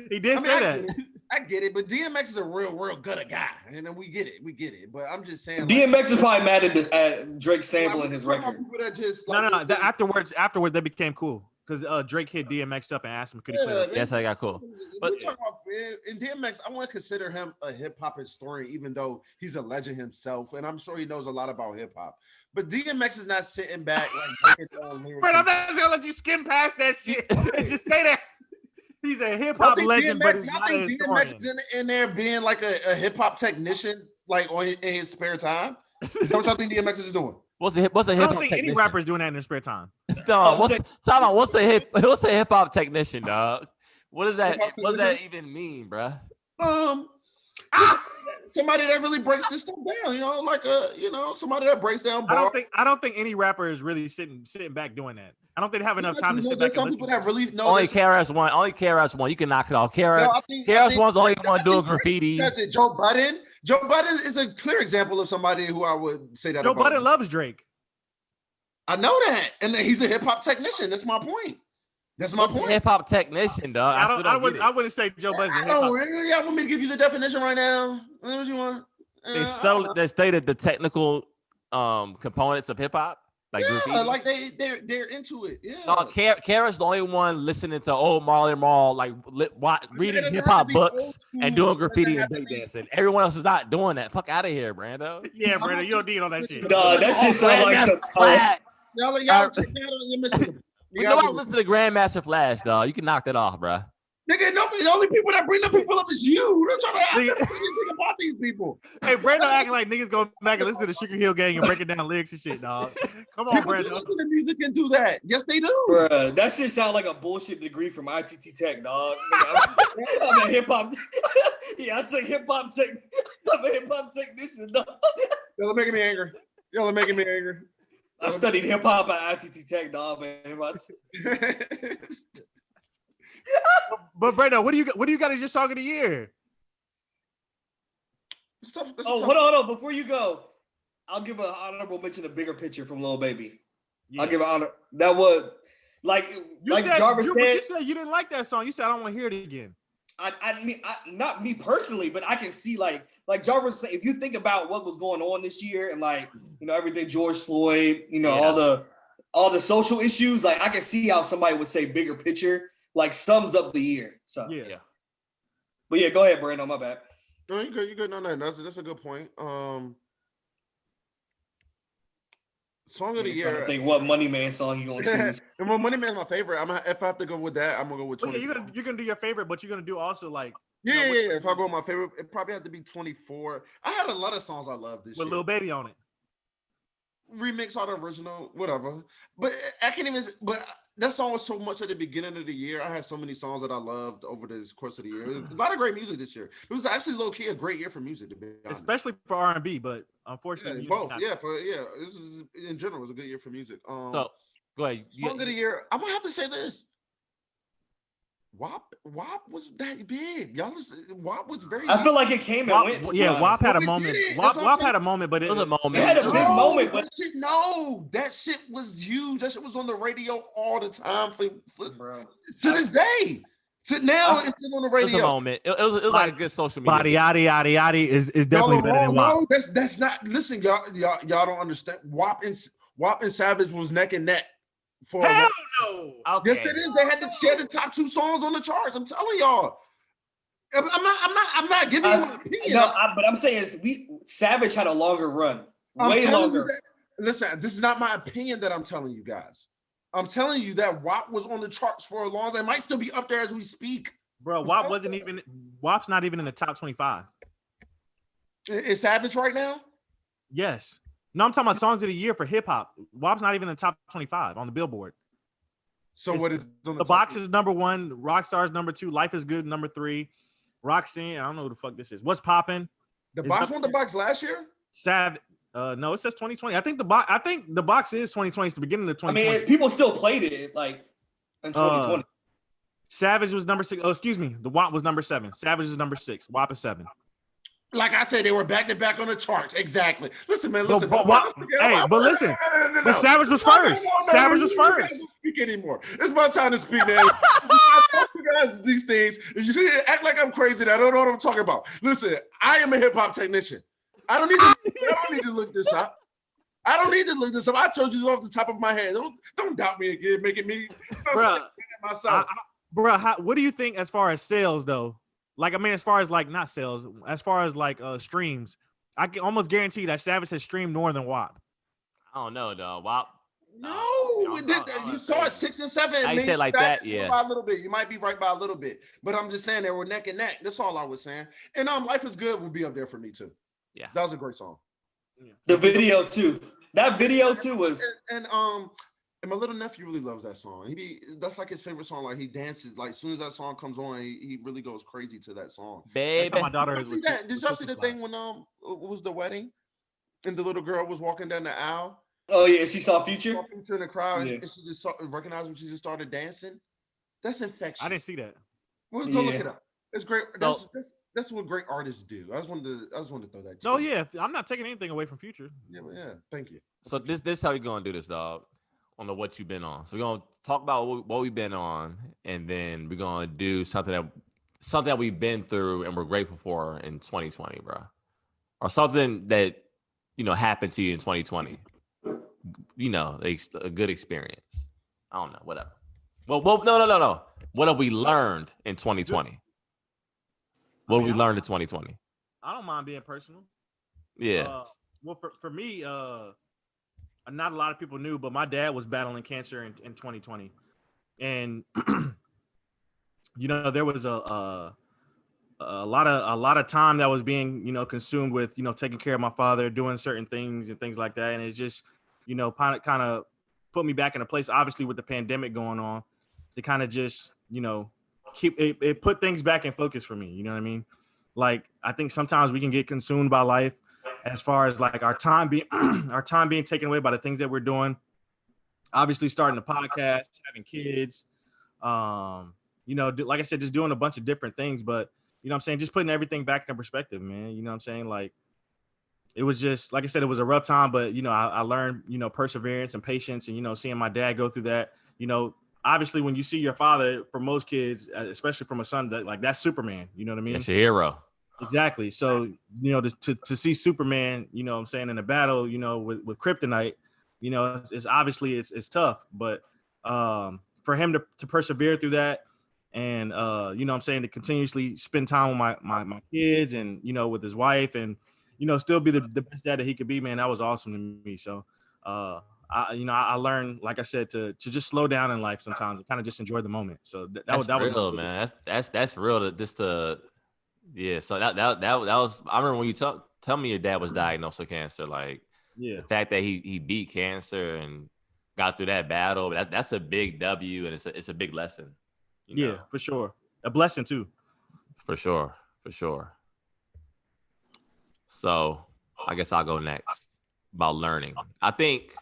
He did say that. I get it, but DMX is a real good guy, and then we get it. But I'm just saying, DMX is probably mad at Drake sampling his record. People that just No. Afterwards, they became cool because Drake hit DMX up and asked him could he play. That's how I got cool. But talking about in DMX, I want to consider him a hip hop historian, even though he's a legend himself, and I'm sure he knows a lot about hip hop. But DMX is not sitting back like breaking down lyrics. But I'm not just gonna let you skim past that shit. Just say that. He's a hip hop legend, but he's not a historian. DMX is in there being like a hip hop technician, like in his spare time. Is that what y'all think DMX is doing? What's a hip hop I don't think technician? any rapper is doing that in their spare time. No, what's a hip hop technician, dog? What does that even mean, bruh? Somebody that really breaks this stuff down, somebody that breaks down. I don't think any rapper is really sitting back doing that. I don't think they have enough time to sit back. Some people that really know. Only KRS One. You can knock it off. KRS One's only one doing graffiti. That's it. Joe Budden is a clear example of somebody who I would say that. Joe Budden loves Drake. I know that, and he's a hip hop technician. That's my point. Hip hop technician, dog. I wouldn't say Joe Budden's a hip hop. Y'all want me to give you the definition right now? What you want? They stated the technical components of hip hop. Like graffiti. They're into it. Yeah. No, Kara's the only one listening to old Marley Marl, reading hip hop books and doing graffiti and breakdancing. Everyone else is not doing that. Fuck out of here, Brando. Yeah, Brando, you don't need all that shit. No, that shit sounds like some. Y'all check out on your mission. You know I listen to Grandmaster Flash, dog. You can knock that off, bro. Nigga, the only people that bring them people up is you. They're trying to ask anything about these people. Hey, Brando acting like niggas go back and listen to the Sugar Hill Gang and breaking down lyrics and shit, dog. Come on, people Brando. Listen to music and do that. Yes, they do. Bruh, that shit sound like a bullshit degree from ITT Tech, dog. I'm a hip hop. Yeah, I take hip hop tech. I'm a hip hop technician, dog. Y'all are making me angry. I studied hip hop at ITT Tech, dog, man. But Brando, what do you got as your song of the year? Hold on. Before you go, I'll give an honorable mention, a bigger picture from Lil Baby. Yeah. I'll give an honor. That was Jarvis said. You said you didn't like that song. You said I don't want to hear it again. I mean, not me personally, but I can see like Jarvis said, if you think about what was going on this year and everything, George Floyd, all the social issues, I can see how somebody would say bigger picture sums up the year. So yeah. But yeah, go ahead, Brando. My bad. No, you good. No, that's a good point. Song of the year. I think what Money Man song you gonna choose? And Money Man's my favorite. If I have to go with that, I'm gonna go with 24. Yeah, you're gonna do your favorite, but you're gonna do also Yeah. If I go with my favorite, it probably have to be 24. I had a lot of songs I love this year. With Lil Baby on it. Remix all the original, whatever. But I can't even. But that song was so much at the beginning of the year. I had so many songs that I loved over the course of the year. A lot of great music this year. It was actually low key a great year for music, to be honest. Especially for R&B, but unfortunately, both. This is in general it was a good year for music. So go ahead. Song of the year. I'm gonna have to say this. WAP was that big. Y'all WAP was very. I feel like it came and went. Yeah, WAP had a moment. WAP had a moment, but it was a moment. It had a big moment, but that shit was huge. That shit was on the radio all the time for bro. To this day. To now, it's still on the radio. It was a moment. It was like a good social media. Body yaddy is definitely better than WAP. No, that's not. Listen, y'all don't understand. WAP and Savage was neck and neck. Hell no. Okay. Yes, it is. They had to share the top 2 songs on the charts. I'm telling y'all. I'm not giving you an opinion. But I'm saying Savage had a longer run. Way longer. Listen, this is not my opinion that I'm telling you guys. I'm telling you that WAP was on the charts for a long time. It might still be up there as we speak. Bro, WAP's not even in the top 25. Is Savage right now? Yes. No, I'm talking about songs of the year for hip hop. WAP's not even in the top 25 on the Billboard. So what is on the Box is number 1, Rockstar's number 2, Life is Good number 3, Roxanne. I don't know who the fuck this is. What's poppin'? The Box won the Box last year? No, it says 2020. I think the Box is 2020. It's the beginning of 2020. I mean, people still played it in 2020. Savage was number 6. Oh, excuse me. The WAP was number 7. Savage is number 6. WAP is 7. Like I said, they were back to back on the charts. Exactly. Listen, man. Listen. But listen. But Savage was first. Savage was first. Don't speak anymore. It's my time to speak, man. recognize these things. You see, act like I'm crazy. That I don't know what I'm talking about. Listen, I am a hip hop technician. I don't need to look this up. I don't need to look this up. I told you off the top of my head. Don't doubt me again, making me myself. What do you think as far as sales though? Like, I mean, as far as like not sales, as far as like streams, I can almost guarantee that Savage has streamed more than WAP. I don't know, though. WAP. No, you saw it 6 and 7. I said like that, yeah. By a little bit, you might be right by a little bit, but I'm just saying they were neck and neck. That's all I was saying. And Life Is Good will be up there for me too. Yeah, that was a great song. The video too. That video too was. And my little nephew really loves that song. That's like his favorite song. Like he dances. Like as soon as that song comes on, he really goes crazy to that song. Baby, my daughter Did y'all see the thing when it was the wedding, and the little girl was walking down the aisle? Oh yeah, she saw Future. Saw Future in the crowd, and she just recognized when she just started dancing. That's infectious. I didn't see that. We'll go look it up. It's great. That's what great artists do. I just wanted to throw that. Oh yeah, I'm not taking anything away from Future. Yeah. Thank you. So this how we gonna do this, dog. On the what you've been on. So we're gonna talk about what we've been on, and then we're gonna do something that we've been through and we're grateful for in 2020, bro, or something that happened to you in 2020. A good experience. I don't know, whatever. Well, no. What have we learned in 2020? What have we learned in 2020? I don't mind being personal. Yeah. Well, for me, not a lot of people knew, but my dad was battling cancer in 2020, and there was a lot of time that was being consumed with taking care of my father, doing certain things and things like that, and it just kind of put me back in a place. Obviously, with the pandemic going on, to kind of just keep it put things back in focus for me. You know what I mean? Like, I think sometimes we can get consumed by life, as far as like our time being taken away by the things that we're doing. Obviously, starting a podcast, having kids, like I said, just doing a bunch of different things. But what I'm saying, just putting everything back in perspective, man. You know what I'm saying? Like, it was just, like I said, it was a rough time, but I learned perseverance and patience, and seeing my dad go through that. Obviously, when you see your father, for most kids, especially from a son, that's Superman. You know what I mean? That's your hero. Exactly. So, to see Superman, what I'm saying, in a battle, with kryptonite, it's obviously it's tough, but for him to persevere through that, and what I'm saying, to continuously spend time with my kids, and with his wife, and still be the best dad that he could be, man, that was awesome to me. So I learned, like I said, to just slow down in life sometimes and kind of just enjoy the moment. So that real, was man. That's real. Yeah, so that was. I remember when you tell me your dad was diagnosed with cancer. Like, the fact that he beat cancer and got through that battle. That's a big W, and it's a big lesson. Yeah, for sure. A blessing too. For sure. So I guess I'll go next about learning. I think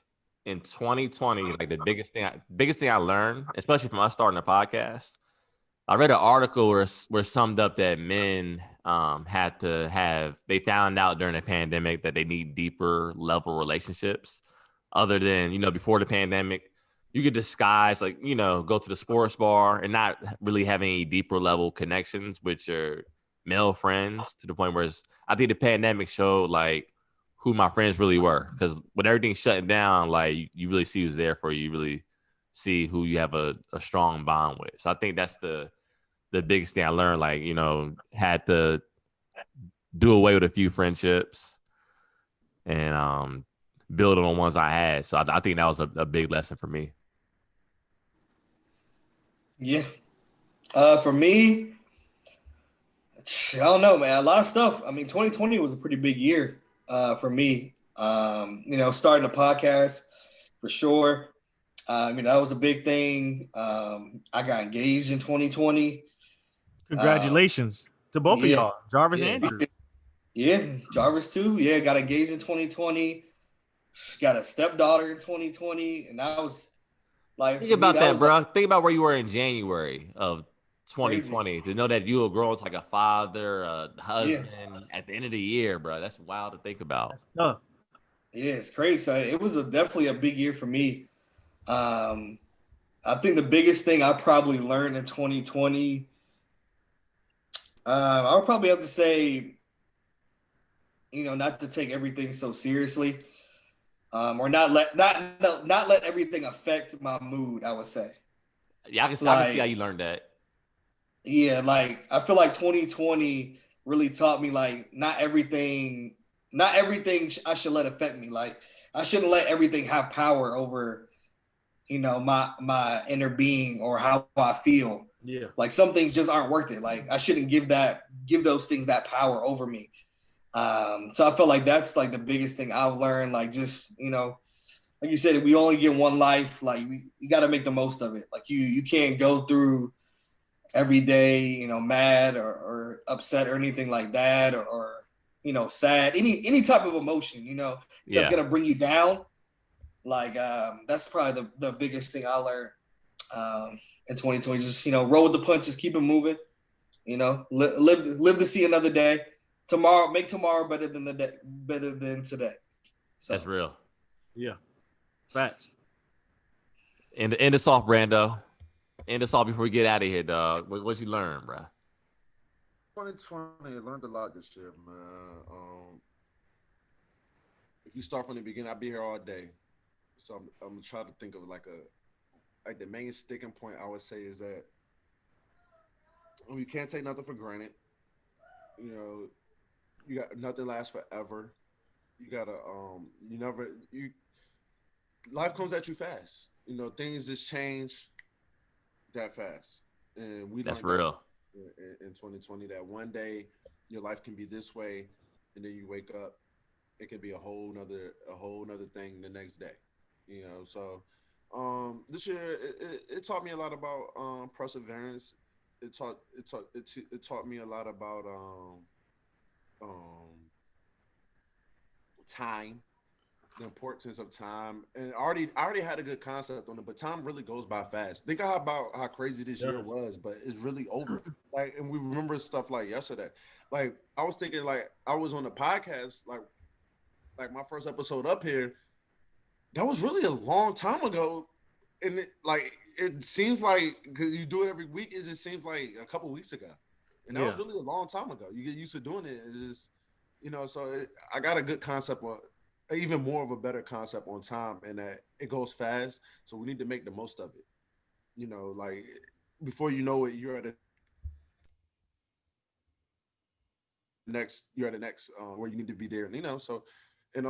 in 2020, like the biggest thing I learned, especially from us starting a podcast. I read an article where summed up that men they found out during the pandemic that they need deeper level relationships other than, before the pandemic, you could disguise, like, go to the sports bar and not really have any deeper level connections with your male friends, to the point where I think the pandemic showed like who my friends really were, because when everything's shutting down, like you really see who's there for you. You really see who you have a strong bond with. So I think that's the biggest thing I learned, like, had to do away with a few friendships and build on ones I had. So I think that was a big lesson for me. Yeah. For me, I don't know, man. A lot of stuff. I mean, 2020 was a pretty big year for me. Starting a podcast, for sure. That was a big thing. I got engaged in 2020. Congratulations to both of y'all, Jarvis and Andrew. Yeah, Jarvis too. Yeah, got engaged in 2020. Got a stepdaughter in 2020, and that was like, think about that, bro. Think about where you were in January of 2020 to know that you were growing like a father, a husband at the end of the year, bro. That's wild to think about. That's tough. Yeah, it's crazy. So it was definitely a big year for me. I think the biggest thing I probably learned in 2020, I would probably have to say, not to take everything so seriously, or not let everything affect my mood. I would say, Yeah, I can see how like, you learned that. yeah, like I feel like 2020 really taught me like not everything I should let affect me. Like I shouldn't let everything have power over my inner being or how I feel. Yeah. Like some things just aren't worth it. Like I shouldn't give those things that power over me. So I feel like that's like the biggest thing I've learned. Like just like you said, we only get one life. Like you got to make the most of it. Like you can't go through every day, mad or upset or anything like that, or sad. Any type of emotion, that's Yeah, gonna bring you down. Like that's probably the biggest thing I learned in 2020. Just roll with the punches, keep it moving. Live to see another day. Tomorrow, make tomorrow better than today. that's So real. Yeah. Facts. And end this off, Brando. End this off before we get out of here, dog. What you learn, bro? 2020, I learned a lot this year, man. If you start from the beginning, I'll be here all day. So I'm gonna try to think of like the main sticking point I would say is that you can't take nothing for granted. You know, you got nothing lasts forever. You gotta you never you life comes at you fast. Things just change that fast, and we That's learned that real. in 2020 that one day your life can be this way, and then you wake up, it can be a whole nother thing the next day. So this year it taught me a lot about perseverance. It taught me a lot about um time, the importance of time, and I already had a good concept on it, but time really goes by fast. Think about how crazy this year was, but it's really over. Like, and we remember stuff like yesterday. Like, I was thinking, like, I was on the podcast, like my first episode up here. That was really a long time ago, and it seems like because you do it every week, it just seems like a couple weeks ago, and that Yeah. was really a long time ago. You get used to doing it, and just I got a good concept on, even more of a better concept on time, and that it goes fast, so we need to make the most of it. Like before you know it, you're at the next where you need to be there, so and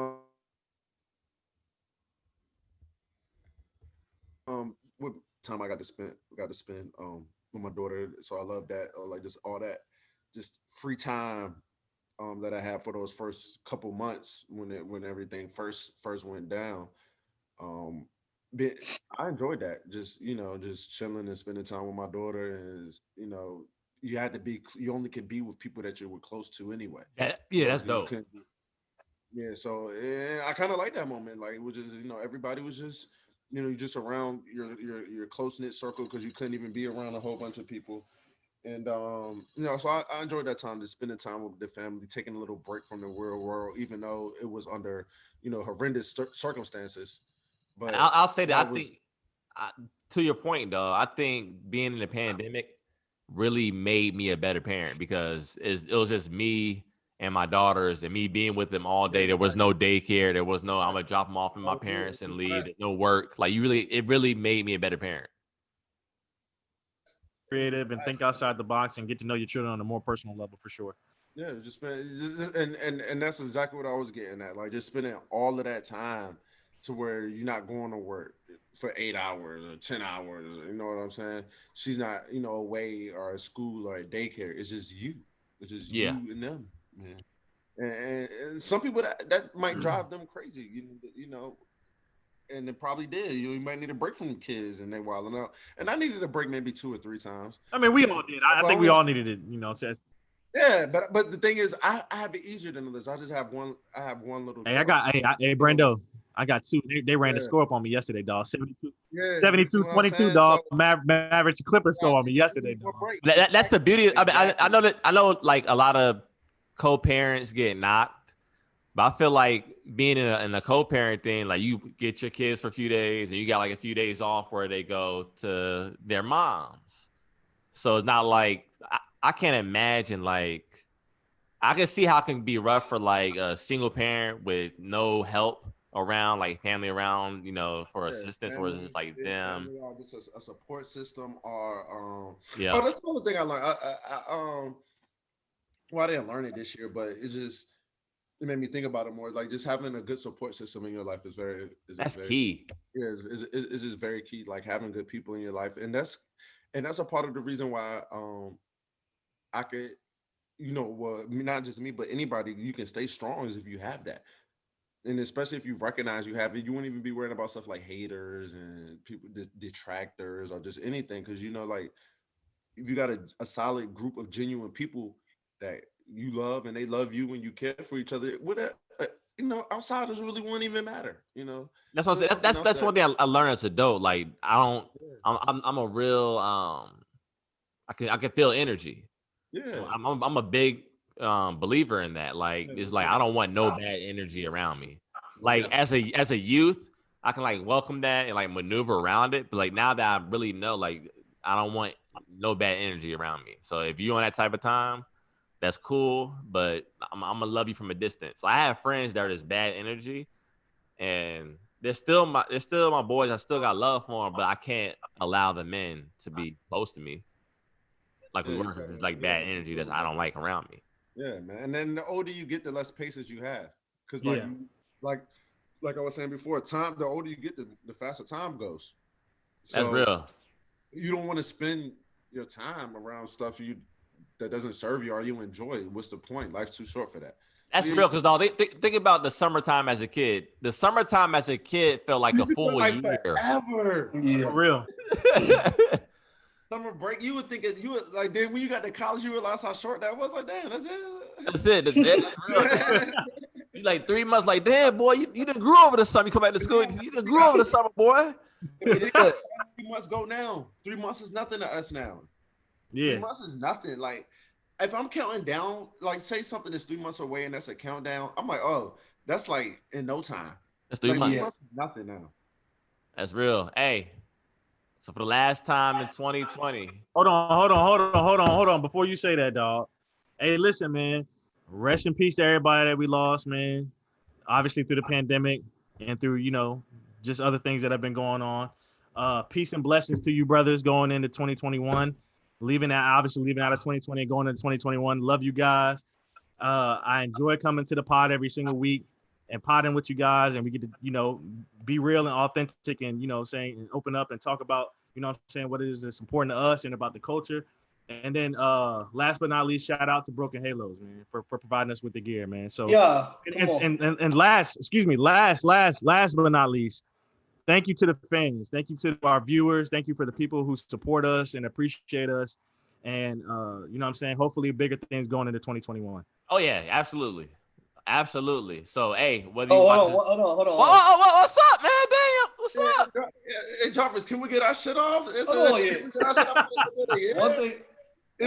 what time I got to spend with my daughter. So I love that. Like just all that, just free time that I had for those first couple months when everything first went down. Um, but I enjoyed that. Just chilling and spending time with my daughter, and you only could be with people that you were close to anyway. Yeah, that's You dope. couldn't. Yeah, so I kind of like that moment. Like it was just, everybody was just, you just around your close knit circle because you couldn't even be around a whole bunch of people. And so I enjoyed that time, just spending time with the family, taking a little break from the real world, even though it was under, horrendous circumstances. And But I'll say that I that was think, to your point, though, I think being in the pandemic really made me a better parent because it was just me and my daughters and me being with them all day. There was no daycare. There was no I'm gonna drop them off with my parents and leave. There's no work. Like it really made me a better parent. Creative and think outside the box and get to know your children on a more personal level for sure. Yeah, and that's exactly what I was getting at. Like just spending all of that time to where you're not going to work for 8 hours or 10 hours. You know what I'm saying? She's not, away or at school or at daycare. It's just you. It's just Yeah. you and them, man. And some people that might drive them crazy. And it probably did. You might need a break from the kids and they wilding out. And I needed a break maybe 2 or 3 times. I mean, we all did. I think we all needed it, Yeah, but the thing is, I have it easier than others. I just have one. I have one little. Hey, Brando, I got 2. They ran the score up on me yesterday, dog. 72, Yeah, 72-22, dog. So, Mavericks Clippers score on me yesterday, dog. That's the beauty. I mean, I know like a lot of co-parents get knocked But I feel like being in a co-parent thing, like you get your kids for a few days and you got like a few days off where they go to their moms. So it's not like I can't imagine like I can see how it can be rough for like a single parent with no help around, like family around, for assistance, or is it just like them? Family, or just a support system, or Yeah, oh, that's the other thing I learned. Well, I didn't learn it this year, but it made me think about it more. Like just having a good support system in your life is that's very key. yeah, is just very key. Like having good people in your life, and that's a part of the reason why I could, well, not just me, but anybody, you can stay strong is if you have that. And especially if you recognize you have it, you wouldn't even be worrying about stuff like haters and people, detractors, or just anything. Because like if you got a solid group of genuine people that you love and they love you and you care for each other, outsiders really wouldn't even matter. That's what I'm saying. That's one thing I learned as an adult. Like I don't, I'm a real I can feel energy. Yeah, I'm a big believer in that. Like it's like I don't want no bad energy around me. Like as a youth, I can like welcome that and like maneuver around it. But like now that I really know, like I don't want no bad energy around me. So if you're on that type of time, that's cool. But I'm gonna love you from a distance. So I have friends that are just bad energy, and they're still my boys. I still got love for them, but I can't allow the men to be close to me like we were, because it's like bad energy that I don't like around me. Yeah, man. And then the older you get, the less patience you have. Because like I was saying before, the older you get, the faster time goes. So That's real. you don't want to spend your time around stuff that doesn't serve you or you enjoy. What's the point? Life's too short for that. That's real, because dog, think about the summertime as a kid. The summertime as a kid felt like a full year. Forever. Yeah. For real. Summer break, you would think like then when you got to college, you realize how short that was. Like, damn, that's it. That's it. That's real. You like 3 months, like, damn, boy, you didn't grew over the summer. You come back to school, you didn't grew over the summer, boy. 3 months go now. 3 months is nothing to us now. Yeah. 3 months is nothing. Like, if I'm counting down, like, say something is 3 months away and that's a countdown, I'm like, oh, that's like in no time. That's 3 like, months. 3 months is nothing now. That's real. Hey, so for the last time in 2020. Hold on. Before you say that, dog. Hey, listen, man. Rest in peace to everybody that we lost, man. Obviously through the pandemic and through, just other things that have been going on. Peace and blessings to you, brothers, going into 2021. Leaving out of 2020 and going into 2021. Love you guys. I enjoy coming to the pod every single week and podding with you guys, and we get to, be real and authentic and, saying and open up and talk about, what it is that's important to us and about the culture. And then last but not least, shout out to Broken Halos, man, for providing us with the gear, man. So yeah, and last but not least, thank you to the fans. Thank you to our viewers. Thank you for the people who support us and appreciate us. And hopefully bigger things going into 2021. Oh yeah, absolutely. So hey, whether you hold on. What's up, man? Damn, what's up? Hey, Jarvis, can we get our shit off? One thing. He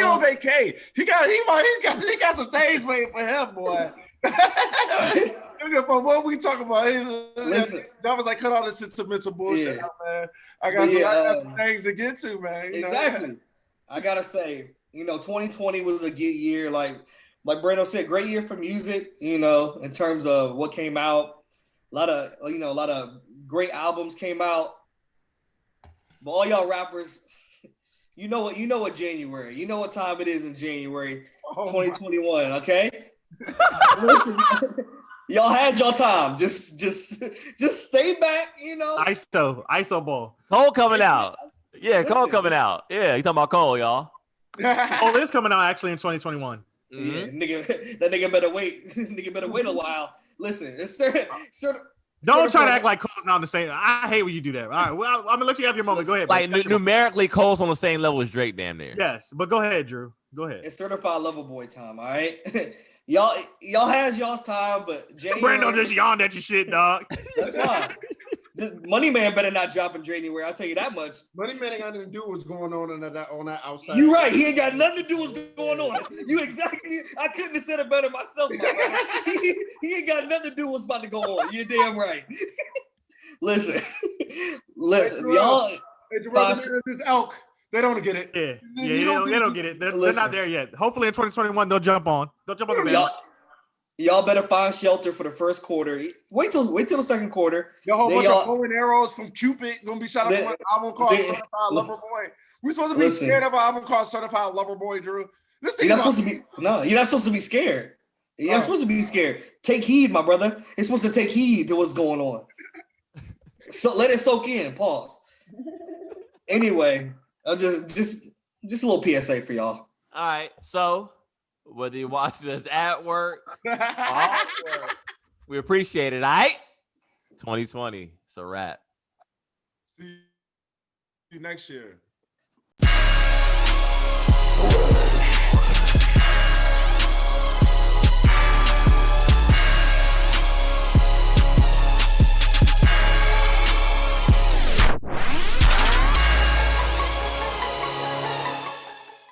on vacay. He got some things waiting for him, boy. For what we talk about, Jarvis like cut all this sentimental bullshit out, man. I got some things to get to, man. Exactly. I gotta say, 2020 was a good year. Like Brando said, great year for music. In terms of what came out, a lot of great albums came out. But all y'all rappers, you know what January. You know what time it is in January 2021. Okay. Listen, y'all had your time. Just stay back. ISO ball. Cole coming out. Yeah, Cole coming out. Yeah, you talking about Cole, y'all. Cole is coming out actually in 2021. Mm-hmm. Yeah, that nigga better wait. Nigga better wait a while. Listen, it's certain. Don't try to act like Cole's not on the same. I hate when you do that. All right, well, I'm gonna let you have your moment. Go ahead. Like numerically, Cole's on the same level as Drake, damn near. Yes, but go ahead, Drew. Go ahead. It's certified lover boy time. All right, y'all has y'all's time, but Brando just yawned at your shit, dog. That's fine. Money Man better not drop in January. I'll tell you that much. Money Man ain't got nothing to do with what's going on that outside. You right. He ain't got nothing to do with what's going on. You exactly. I couldn't have said it better myself, my brother. He ain't got nothing to do with what's about to go on. You're damn right. Listen, y'all. Hey, Jorel, this elk. They don't get it. Yeah, they don't get it. They're not there yet. Hopefully in 2021 they'll jump on. They'll jump on the band. Y'all better find shelter for the first quarter. Wait till the second quarter. The whole bunch of bow and arrows from Cupid gonna be shot up from an album called Certified Lover Boy. We're supposed to be scared of an album called Certified Lover Boy, Drew. You're not supposed to be scared. You're not supposed to be scared. Take heed, my brother. You're supposed to take heed to what's going on. So let it soak in. Pause. Anyway, just a little PSA for y'all. All right. So whether you're watching us at work, off work, we appreciate it. All right. 2020. It's a wrap. See you next year.